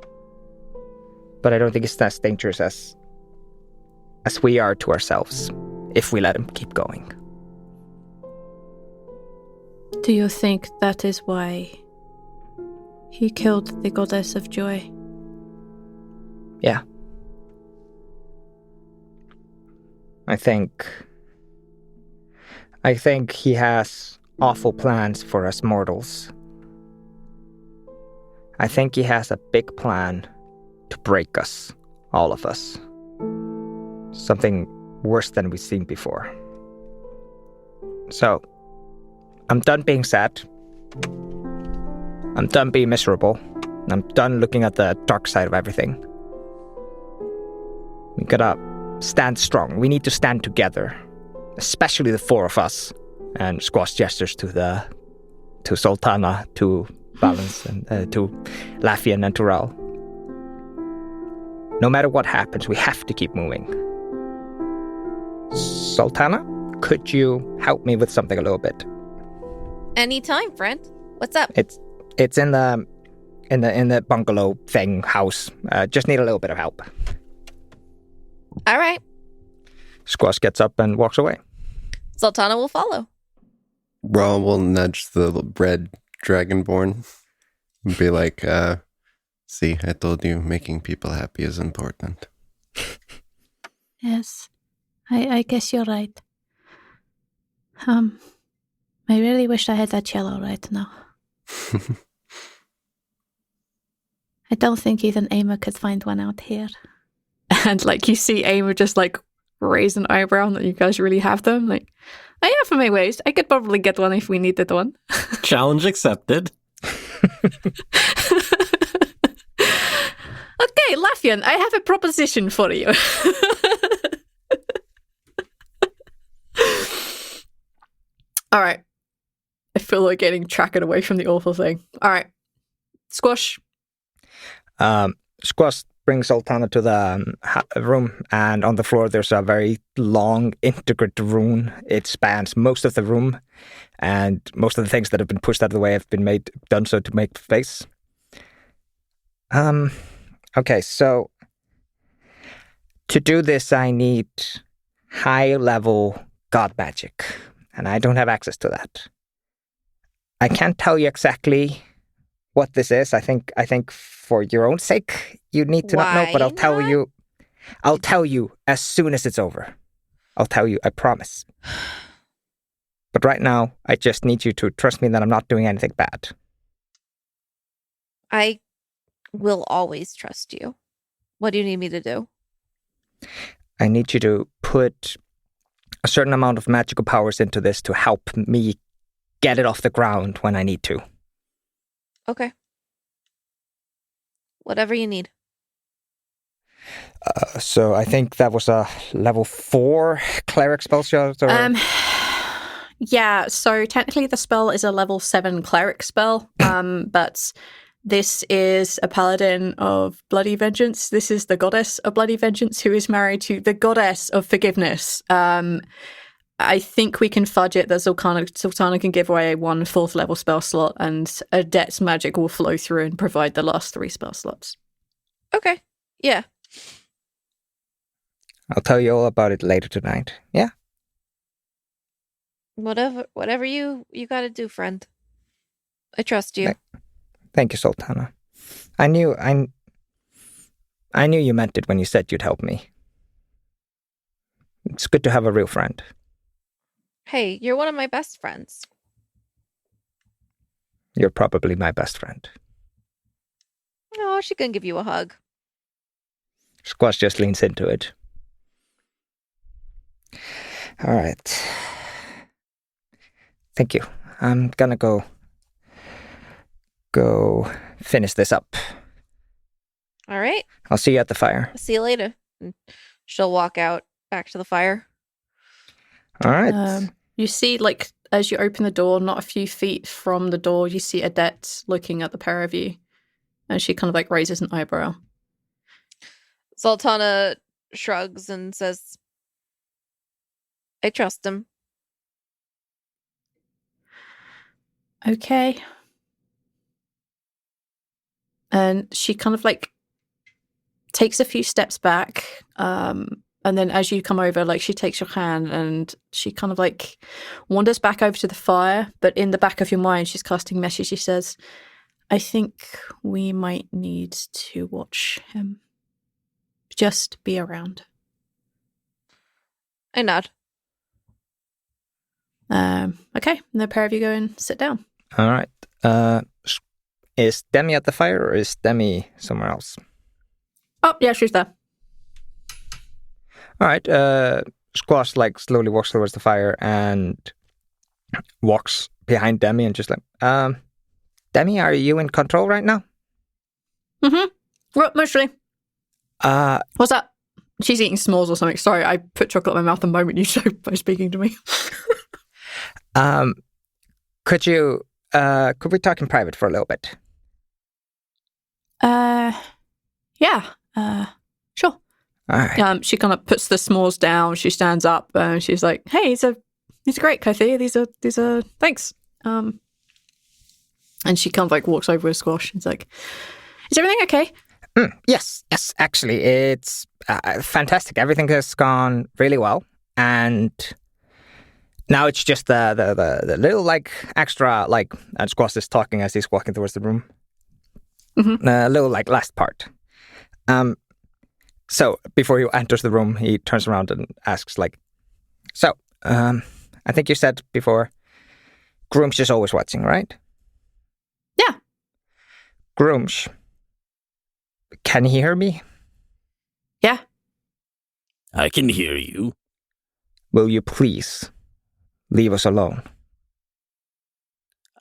But I don't think it's as dangerous as we are to ourselves, if we let him keep going. Do you think that is why he killed the goddess of joy? Yeah. I think he has awful plans for us mortals. I think he has a big plan to break us, all of us. Something worse than we've seen before. So, I'm done being sad. I'm done being miserable. I'm done looking at the dark side of everything. We gotta stand strong. We need to stand together. Especially the four of us. And Squash gestures to Zaltanna, to Balance, and to Laffian and to Rhal. No matter what happens, we have to keep moving. Zaltanna, could you help me with something a little bit? Anytime, friend. What's up? It's in the bungalow thing house. Just need a little bit of help. All right. Squash gets up and walks away. Zaltanna will follow. Rhal will nudge the red dragonborn and be like, see, I told you making people happy is important. Yes, I guess you're right. I really wish I had that cello right now. I don't think even Aimer could find one out here. And like you see Aimer just like raise an eyebrow that you guys really have them. Like, I have for my waist. I could probably get one if we needed one. Challenge accepted. Okay, Laffian, I have a proposition for you. All right. I feel like getting tracked away from the awful thing. All right. Squash. Squash brings Zaltanna to the room, and on the floor there's a very long, intricate rune. It spans most of the room, and most of the things that have been pushed out of the way have been done so to make space. Okay, so to do this, I need high-level god magic, and I don't have access to that. I can't tell you exactly what this is. I think for your own sake, you need to not know, but I'll tell you. I'll tell you as soon as it's over. I'll tell you, I promise. But right now, I just need you to trust me that I'm not doing anything bad. I will always trust you. What do you need me to do? I need you to put a certain amount of magical powers into this to help me get it off the ground when I need to. Okay. Whatever you need. So I think that was a level 4 cleric spell shot. Or... Yeah, so technically the spell is a level 7 cleric spell, but this is a paladin of bloody vengeance. This is the goddess of bloody vengeance who is married to the goddess of forgiveness. I think we can fudge it that Zaltanna can give away a 1/4 level spell slot, and Adept's magic will flow through and provide the last 3 spell slots. Okay. Yeah. I'll tell you all about it later tonight. Yeah? Whatever you got to do, friend. I trust you. Thank you, Zaltanna. I knew you meant it when you said you'd help me. It's good to have a real friend. Hey, you're one of my best friends. You're probably my best friend. Oh, she can give you a hug. Squash just leans into it. All right. Thank you. I'm gonna go finish this up. All right. I'll see you at the fire. See you later. And she'll walk out back to the fire. All right. You see, like, as you open the door, not a few feet from the door, you see Adet looking at the pair of you. And she kind of, like, raises an eyebrow. Zaltanna shrugs and says, I trust him. Okay. And she kind of, like, takes a few steps back, and then as you come over, like, she takes your hand and she kind of, like, wanders back over to the fire, but in the back of your mind, she's casting message. She says, I think we might need to watch him. Just be around. I nod. Okay, and the pair of you go and sit down. All right. Is Demi at the fire or is Demi somewhere else? Oh, yeah, she's there. All right. Squash, like, slowly walks towards the fire and walks behind Demi and just like, Demi, are you in control right now? Mm-hmm. Well, mostly. What's that? She's eating s'mores or something. Sorry, I put chocolate in my mouth the moment you started by speaking to me. Could we talk in private for a little bit? Yeah. Sure. All right. She kind of puts the s'mores down. She stands up and she's like, "Hey, these are great, Kathy. These are thanks." And she kind of, like, walks over with Squash. It's like, "Is everything okay?" Yes. Actually, it's fantastic. Everything has gone really well, and now it's just the little, like, extra, like, and Squash is talking as he's walking towards the room. Mm-hmm. Little, like, last part. So before he enters the room, he turns around and asks, like, so, I think you said before, Groomsh is always watching, right? Yeah. Groomsh, can he hear me? Yeah. I can hear you. Will you please leave us alone?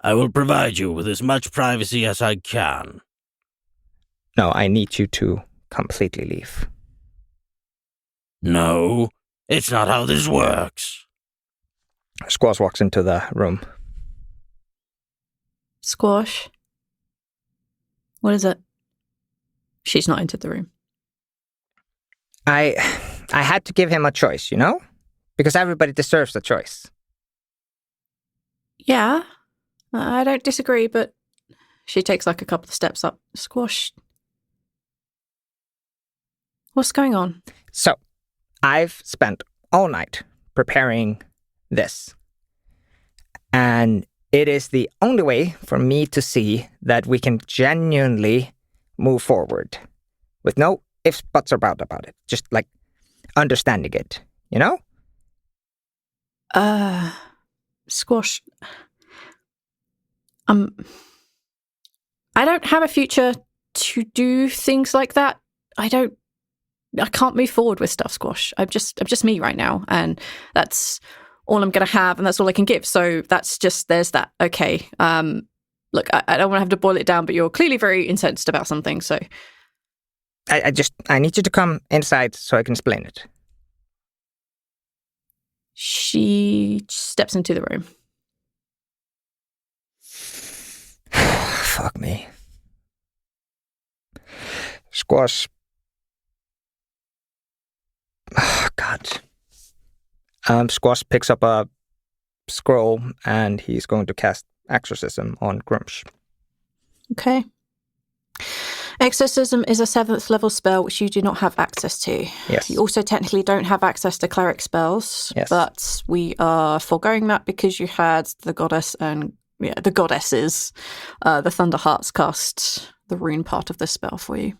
I will provide you with as much privacy as I can. No, I need you to completely leave. No, it's not how this works. Squash walks into the room. Squash. What is it? She's not entered the room. I had to give him a choice, you know? Because everybody deserves a choice. Yeah, I don't disagree, but she takes like a couple of steps up. Squash. What's going on? So, I've spent all night preparing this. And it is the only way for me to see that we can genuinely move forward with no ifs, buts, or about it. Just like understanding it, you know? Squash. I don't have a future to do things like that. I can't move forward with stuff, Squash. I'm just me right now, and that's all I'm going to have, and that's all I can give. So there's that. Okay. Look, I don't want to have to boil it down, but you're clearly very incensed about something, so. I need you to come inside so I can explain it. She steps into the room. Fuck me. Squash. Oh, God. Squash picks up a scroll and he's going to cast Exorcism on Grumsh. Okay. Exorcism is a 7th level spell which you do not have access to. Yes. You also technically don't have access to cleric spells. Yes. But we are foregoing that because you had the goddess and the goddesses, the Thunder Hearts cast the rune part of the spell for you.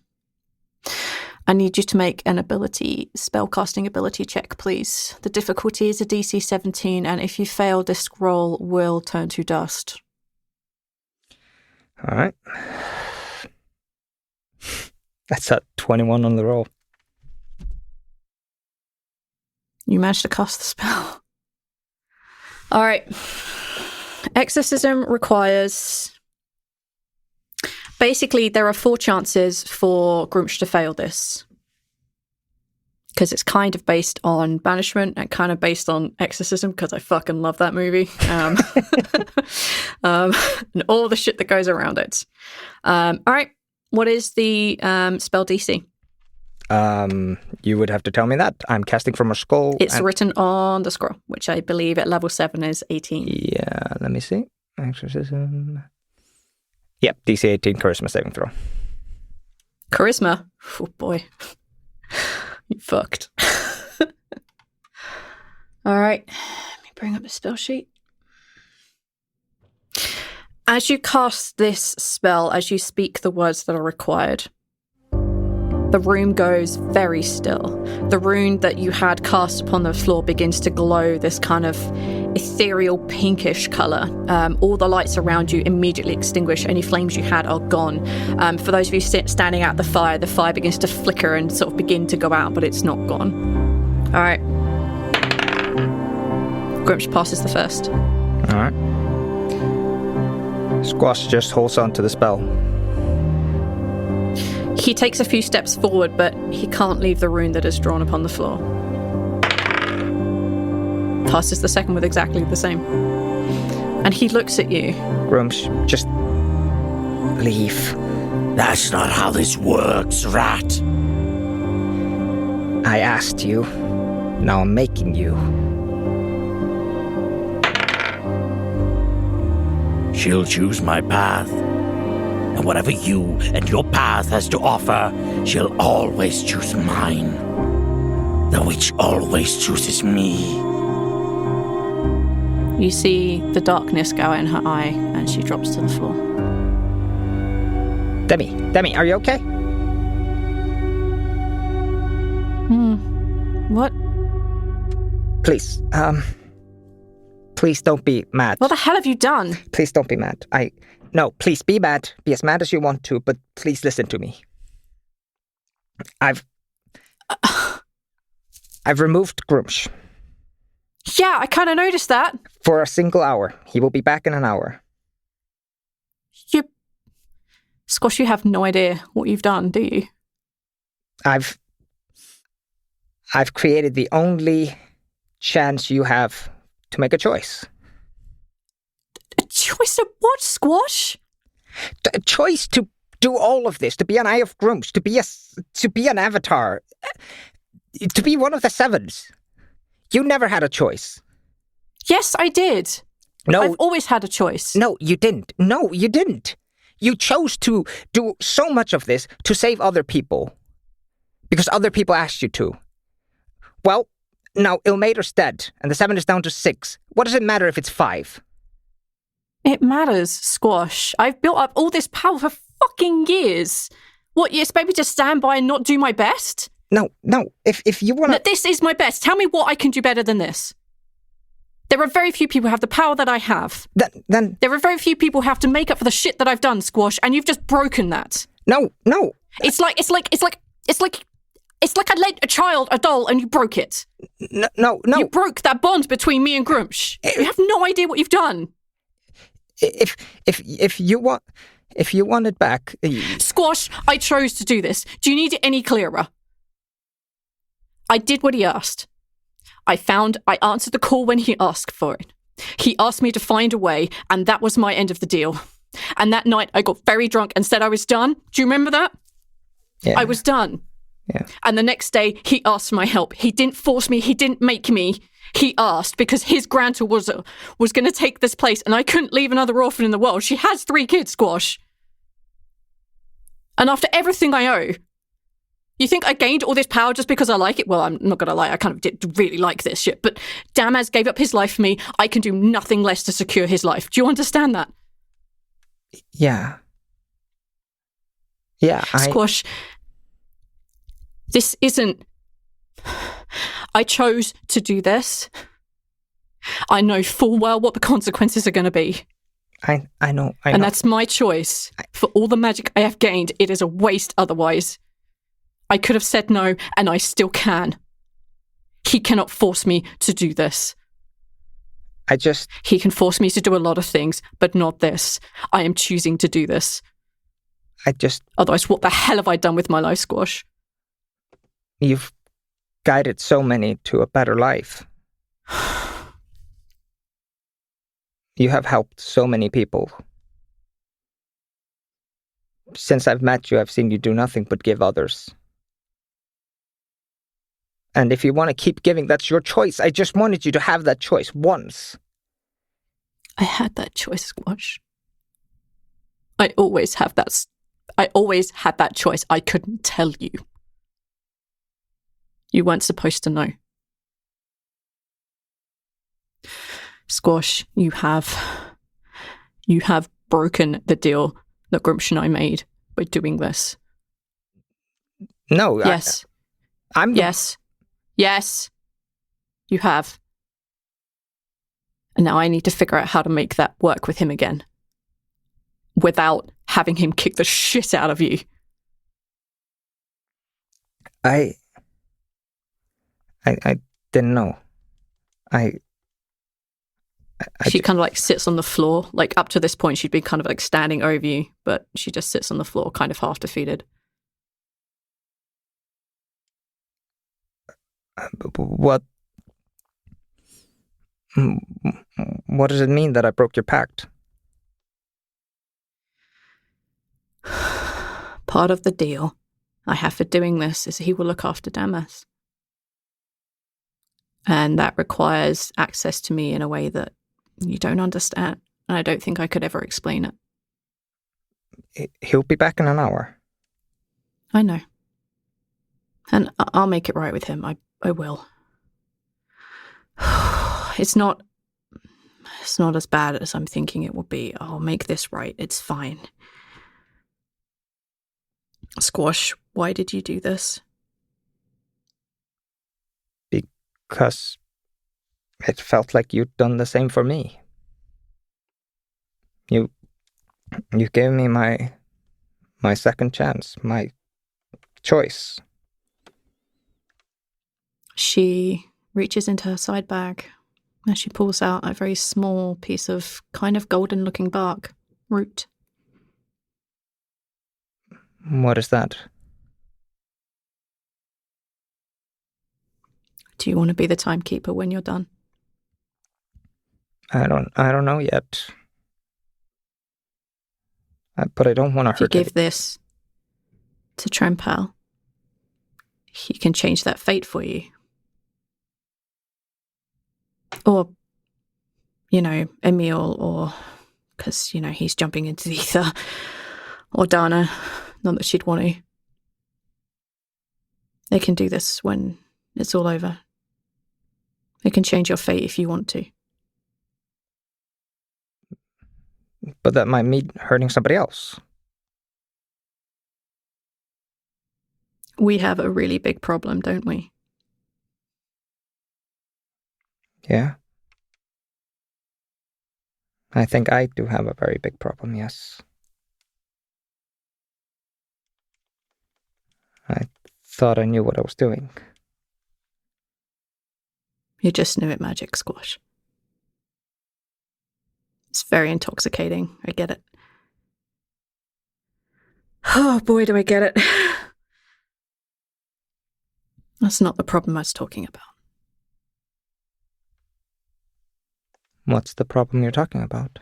I need you to make an spellcasting ability check, please. The difficulty is a DC 17, and if you fail, this scroll will turn to dust. All right. That's a 21 on the roll. You managed to cast the spell. All right. Exorcism requires... Basically, there are 4 chances for Grumsh to fail this. Because it's kind of based on banishment and kind of based on exorcism, because I fucking love that movie. And all the shit that goes around it. All right. What is the spell DC? You would have to tell me that. I'm casting from a scroll. It's written on the scroll, which I believe at level 7 is 18. Yeah, let me see. Exorcism. Yep, DC 18 charisma saving throw. Charisma? Oh boy. You fucked. All right. Let me bring up the spell sheet. As you cast this spell, as you speak the words that are required, the room goes very still. The rune that you had cast upon the floor begins to glow this kind of ethereal pinkish colour. All the lights around you immediately extinguish. Any flames you had are gone. For those of you standing out the fire begins to flicker and sort of begin to go out, but it's not gone. All right. Grumsh passes the first. All right. Squash just holds on to the spell. He takes a few steps forward, but he can't leave the rune that is drawn upon the floor. Passes the second with exactly the same. And he looks at you. Grumsh, just leave. That's not how this works, rat. I asked you. Now I'm making you. She'll choose my path. And whatever you and your path has to offer, she'll always choose mine. The witch always chooses me. You see the darkness go in her eye, and she drops to the floor. Demi, are you okay? What? Please, please don't be mad. What the hell have you done? Please don't be mad. No, please be mad. Be as mad as you want to, but please listen to me. I've removed Grumsh. Yeah, I kind of noticed that. For a single hour. He will be back in an hour. Squash, you have no idea what you've done, do you? I've created the only chance you have to make a choice. A choice of what, Squash? A choice to do all of this, to be an Eye of Grumsh, to be an avatar, to be one of the Sevens. You never had a choice. Yes, I did. No. I've always had a choice. No, you didn't. No, you didn't. You chose to do so much of this to save other people. Because other people asked you to. Well, now Ilmater's dead, and the 7 is down to 6. What does it matter if it's 5? It matters, Squash. I've built up all this power for fucking years. What, you expect me to stand by and not do my best? No. If you want to... This is my best. Tell me what I can do better than this. There are very few people who have the power that I have. Then... There are very few people who have to make up for the shit that I've done, Squash, and you've just broken that. No. It's like I lent a child a doll and you broke it. No. You broke that bond between me and Grumsh. You have no idea what you've done. If you want it back... Squash, I chose to do this. Do you need it any clearer? I did what he asked. I answered the call when he asked for it. He asked me to find a way, and that was my end of the deal. And that night, I got very drunk and said I was done. Do you remember that? Yeah. I was done. Yeah. And the next day, he asked for my help. He didn't force me. He didn't make me. He asked because his grantor was going to take this place, and I couldn't leave another orphan in the world. She has 3 kids, Squash. And after everything I owe, you think I gained all this power just because I like it? Well, I'm not going to lie, I kind of did really like this shit. But Damaz gave up his life for me. I can do nothing less to secure his life. Do you understand that? Yeah. Squash, this isn't... I chose to do this. I know full well what the consequences are going to be. I know. And that's my choice. For all the magic I have gained, it is a waste otherwise. I could have said no, and I still can. He cannot force me to do this. He can force me to do a lot of things, but not this. I am choosing to do this. Otherwise, what the hell have I done with my life, Squash? You've guided so many to a better life. You have helped so many people. Since I've met you, I've seen you do nothing but give others. And if you want to keep giving, that's your choice. I just wanted you to have that choice once. I had that choice, Squash. I always had that choice. I couldn't tell you. You weren't supposed to know. Squash, you have broken the deal that Grumsh and I made by doing this. No. Yes. Yes, you have. And now I need to figure out how to make that work with him again. Without having him kick the shit out of you. I didn't know. She kind of like sits on the floor. Like up to this point, she'd been kind of like standing over you, but she just sits on the floor, kind of half defeated. What does it mean that I broke your pact? Part of the deal I have for doing this is he will look after Damaz. And that requires access to me in a way that you don't understand. And I don't think I could ever explain it. He'll be back in an hour. I know. And I'll make it right with him. I will. It's not as bad as I'm thinking it will be. I'll make this right. It's fine. Squash, why did you do this? Because it felt like you'd done the same for me. You gave me my second chance, my choice. She reaches into her side bag and she pulls out a very small piece of kind of golden-looking bark, root. What is that? Do you want to be the timekeeper when you're done? I don't know yet. But I don't want to If you hurt give this to Trempal, he can change that fate for you. Or, Emil, or, because, he's jumping into the ether. Or Dana, not that she'd want to. They can do this when it's all over. They can change your fate if you want to. But that might mean hurting somebody else. We have a really big problem, don't we? Yeah. I think I do have a very big problem, yes. I thought I knew what I was doing. You just knew it, magic squash. It's very intoxicating. I get it. Oh boy, do I get it. That's not the problem I was talking about. What's the problem you're talking about?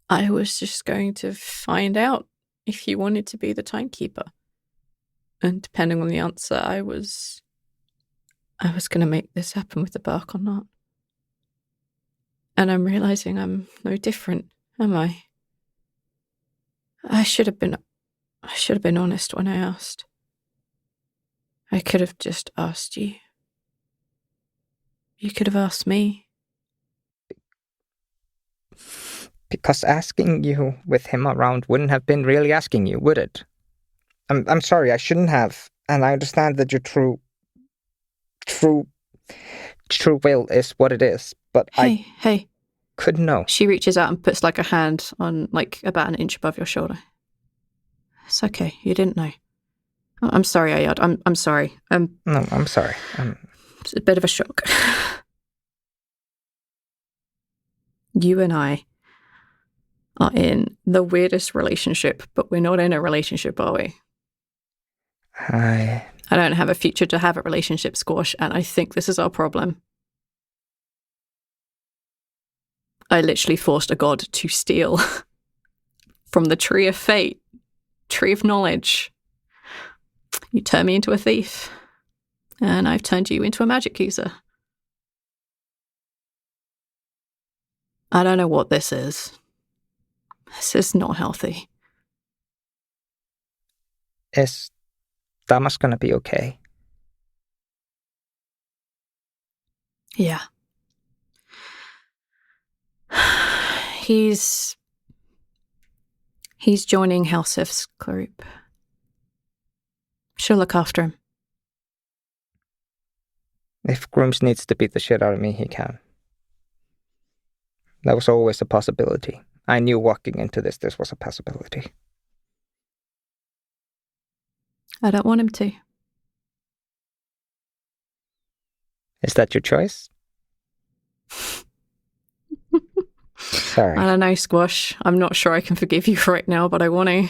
I was just going to find out if you wanted to be the timekeeper. And depending on the answer, I was going to make this happen with the bark or not. And I'm realizing I'm no different, am I? I should have been honest when I asked. I could have just asked you. You could have asked me. Because asking you with him around wouldn't have been really asking you, would it? I'm sorry, I shouldn't have. And I understand that your true will is what it is, but Hey. Couldn't know. She reaches out and puts like a hand on about an inch above your shoulder. It's okay, you didn't know. I'm sorry, Ayad. I'm sorry. No, I'm sorry. It's a bit of a shock. You and I are in the weirdest relationship, but we're not in a relationship, are we? I don't have a future to have a relationship, Squash, and I think this is our problem. I literally forced a god to steal from the tree of fate, tree of knowledge. You turned me into a thief, and I've turned you into a magic user. I don't know what this is. This is not healthy. Is Damas gonna be okay? Yeah. He's joining Helsif's group. She'll look after him. If Grooms needs to beat the shit out of me, he can. That was always a possibility. I knew walking into this was a possibility. I don't want him to. Is that your choice? Sorry. I don't know, Squash. I'm not sure I can forgive you right now, but I want to.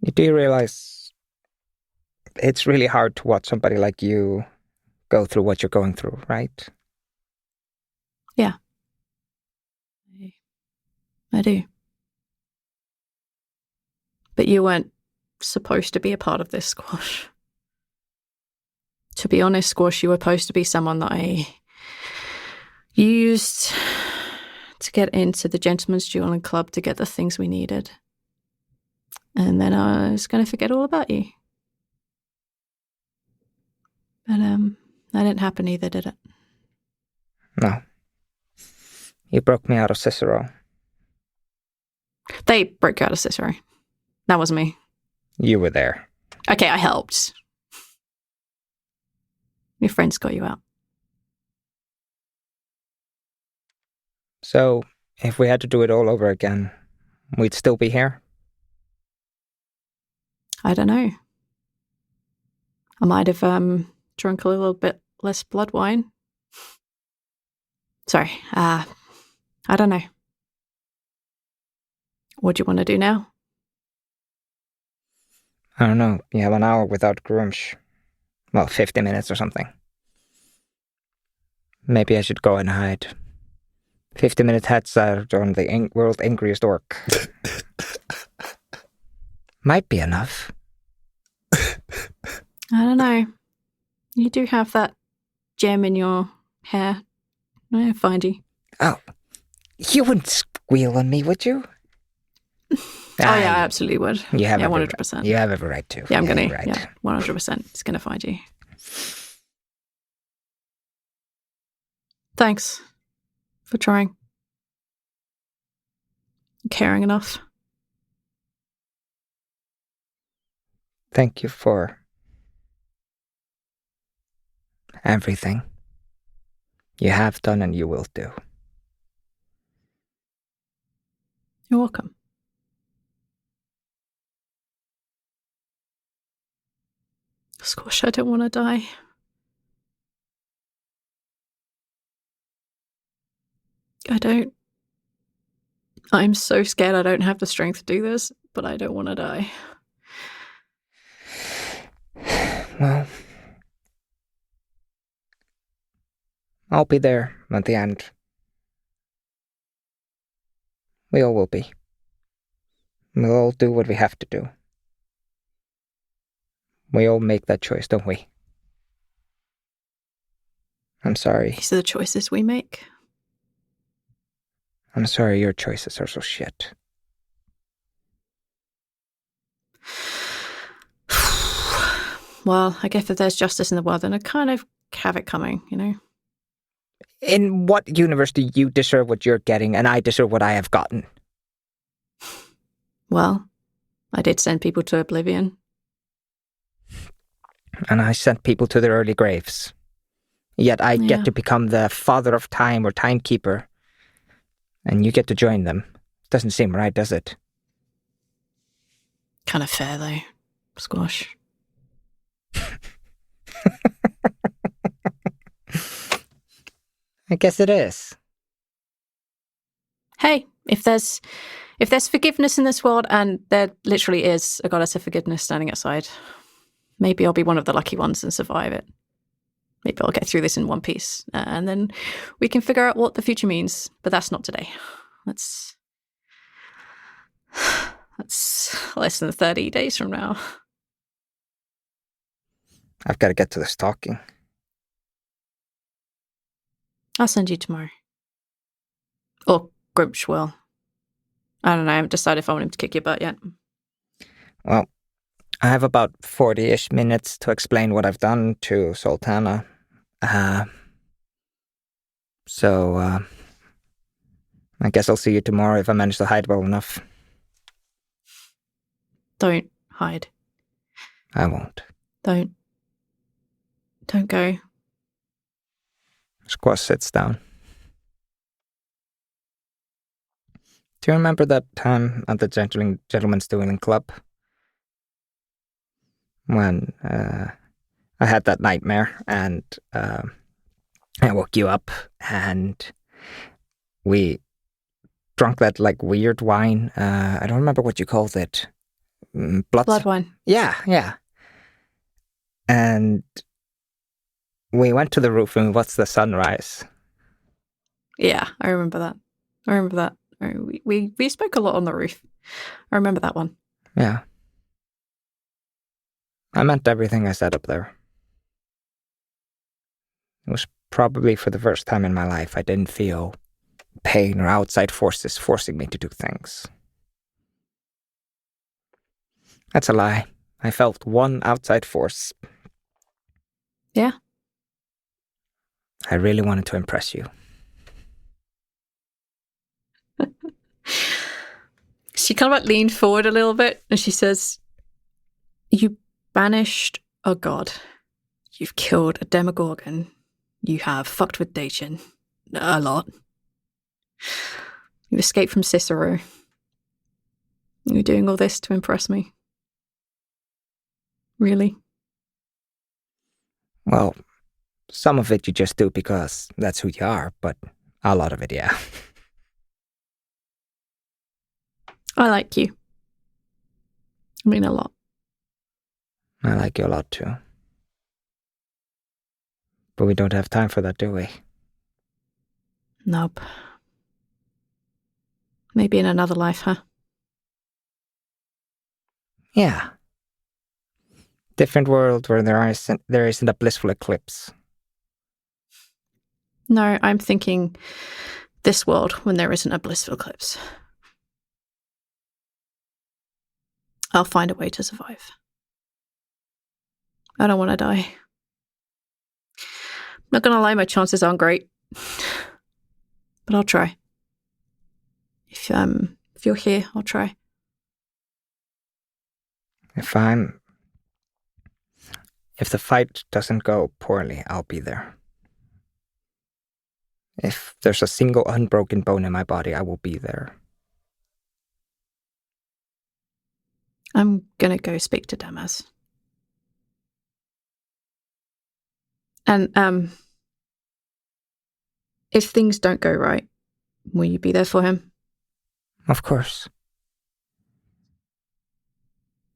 You do realize it's really hard to watch somebody like you go through what you're going through, right? Yeah. I do. But you weren't supposed to be a part of this, Squash. To be honest, Squash, you were supposed to be someone that I used to get into the Gentleman's Dueling Club to get the things we needed. And then I was going to forget all about you. But that didn't happen either, did it? No. You broke me out of Cicero. They broke you out of Cicero. That wasn't me. You were there. Okay, I helped. Your friends got you out. So, if we had to do it all over again, we'd still be here? I don't know. I might have drunk a little bit less blood wine. Sorry, I don't know. What do you want to do now? I don't know. You have an hour without Grumsh. Well, 50 minutes or something. Maybe I should go and hide. 50-minute head start on the world's angriest orc. Might be enough. I don't know. You do have that gem in your hair. I'll find you. Oh, you wouldn't squeal on me, would you? Oh, yeah, I absolutely would. You have 100%. You have every right to. Yeah, I'm going to. Right. Yeah, 100%. It's going to find you. Thanks for trying. Caring enough. Thank you for everything you have done and you will do. You're welcome. Squash, I don't want to die. I don't. I'm so scared I don't have the strength to do this, but I don't want to die. Well, I'll be there at the end. We all will be. We'll all do what we have to do. We all make that choice, don't we? I'm sorry. These are the choices we make. I'm sorry your choices are so shit. Well, I guess if there's justice in the world, then I kind of have it coming, you know? In what universe do you deserve what you're getting and I deserve what I have gotten? Well, I did send people to oblivion. And I sent people to their early graves. Yet I get to become the father of time or timekeeper. And you get to join them. Doesn't seem right, does it? Kind of fair, though. Squash. I guess it is. Hey, if there's forgiveness in this world, and there literally is a goddess of forgiveness standing outside, maybe I'll be one of the lucky ones and survive it. Maybe I'll get through this in one piece, and then we can figure out what the future means. But that's not today. That's less than 30 days from now. I've got to get to this talking. I'll send you tomorrow. Or Grimsh will. I don't know. I haven't decided if I want him to kick your butt yet. Well, I have about 40-ish minutes to explain what I've done to Zaltanna. So I guess I'll see you tomorrow if I manage to hide well enough. Don't hide. I won't. Don't go. Squash sits down. Do you remember that time at the Gentleman's Dueling Club? When I had that nightmare and I woke you up and we drank that like weird wine. I don't remember what you called it. Blood wine. Yeah. And we went to the roof and we watched the sunrise. Yeah, I remember that. We spoke a lot on the roof. I remember that one. Yeah. I meant everything I said up there. It was probably for the first time in my life I didn't feel pain or outside forces forcing me to do things. That's a lie. I felt one outside force. Yeah. I really wanted to impress you. She kind of like leaned forward a little bit and she says, "You banished a god. You've killed a demogorgon. You have fucked with Dachin a lot. You escaped from Cicero. You're doing all this to impress me. Really?" Well, some of it you just do because that's who you are, but a lot of it, yeah. I like you. I mean, a lot. I like you a lot too. But we don't have time for that, do we? Nope. Maybe in another life, huh? Yeah. Different world where there isn't a blissful eclipse. No, I'm thinking this world when there isn't a blissful eclipse. I'll find a way to survive. I don't want to die. Not gonna lie, my chances aren't great. But I'll try. If you're here, I'll try. If the fight doesn't go poorly, I'll be there. If there's a single unbroken bone in my body, I will be there. I'm gonna go speak to Damas. And if things don't go right, will you be there for him? Of course.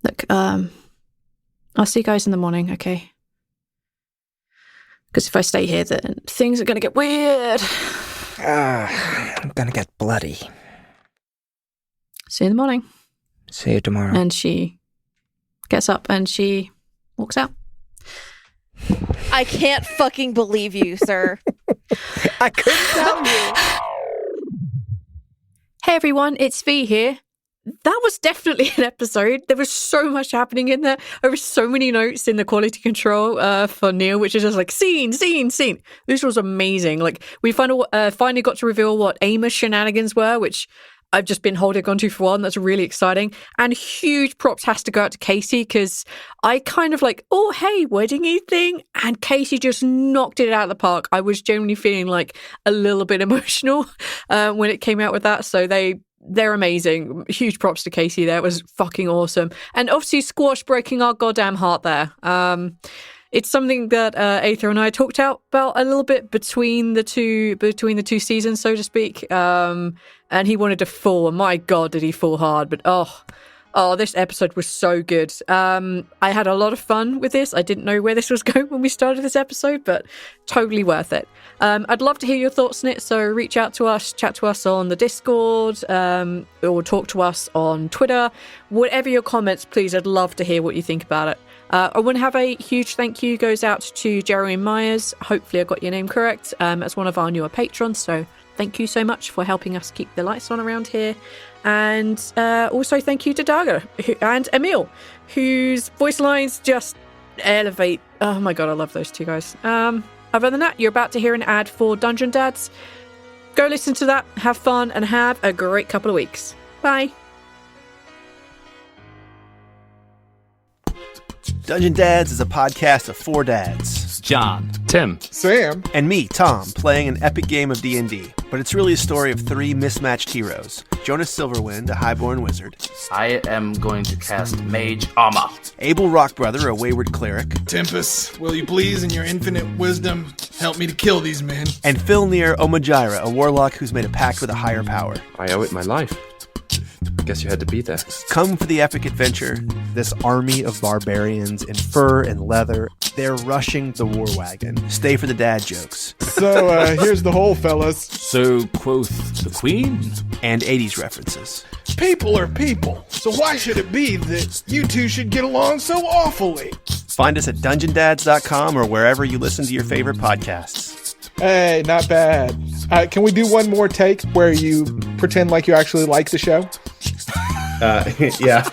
Look, I'll see you guys in the morning, okay? Because if I stay here, then things are gonna get weird. I'm gonna get bloody. See you in the morning. See you tomorrow. And she gets up and she walks out. I can't fucking believe you, sir. I couldn't tell you. Hey everyone, it's V here. That was definitely an episode. There was so much happening in there. There were so many notes in the quality control for Neil, which is just like scene. This was amazing. Like we finally got to reveal what Amos shenanigans were, which I've just been holding on to for a while, and that's really exciting. And huge props has to go out to Casey, because I kind of like, oh, hey, wedding-y thing. And Casey just knocked it out of the park. I was genuinely feeling like a little bit emotional when it came out with that. So they're amazing. Huge props to Casey there. It was fucking awesome. And obviously Squash breaking our goddamn heart there. It's something that Aether and I talked about a little bit between the two seasons, so to speak. And he wanted to fall, and my God, did he fall hard. But oh, this episode was so good. I had a lot of fun with this. I didn't know where this was going when we started this episode, but totally worth it. I'd love to hear your thoughts on it, so reach out to us, chat to us on the Discord, or talk to us on Twitter. Whatever your comments, please, I'd love to hear what you think about it. I want to have a huge thank you goes out to Jeremy Myers. Hopefully I got your name correct, as one of our newer patrons, so thank you so much for helping us keep the lights on around here. And also thank you to Daga and Emil, whose voice lines just elevate. Oh my God, I love those two guys. Other than that, you're about to hear an ad for Dungeon Dads. Go listen to that, have fun, and have a great couple of weeks. Bye. Dungeon Dads is a podcast of four dads. John, Tim, Sam, and me, Tom, playing an epic game of D&D. But it's really a story of three mismatched heroes. Jonas Silverwind, a highborn wizard. I am going to cast Mage Armor. Abel Rockbrother, a wayward cleric. Tempest, will you please, in your infinite wisdom, help me to kill these men? And Filnir Omajira, a warlock who's made a pact with a higher power. I owe it my life. Guess you had to be there. Come for the epic adventure. This army of barbarians in fur and leather. They're rushing the war wagon. Stay for the dad jokes. So, here's the hole, fellas. So quoth the queen. And 80s references. People are people, so why should it be that you two should get along so awfully? Find us at dungeondads.com or wherever you listen to your favorite podcasts. Hey, not bad. Can we do one more take where you pretend like you actually like the show? Yeah.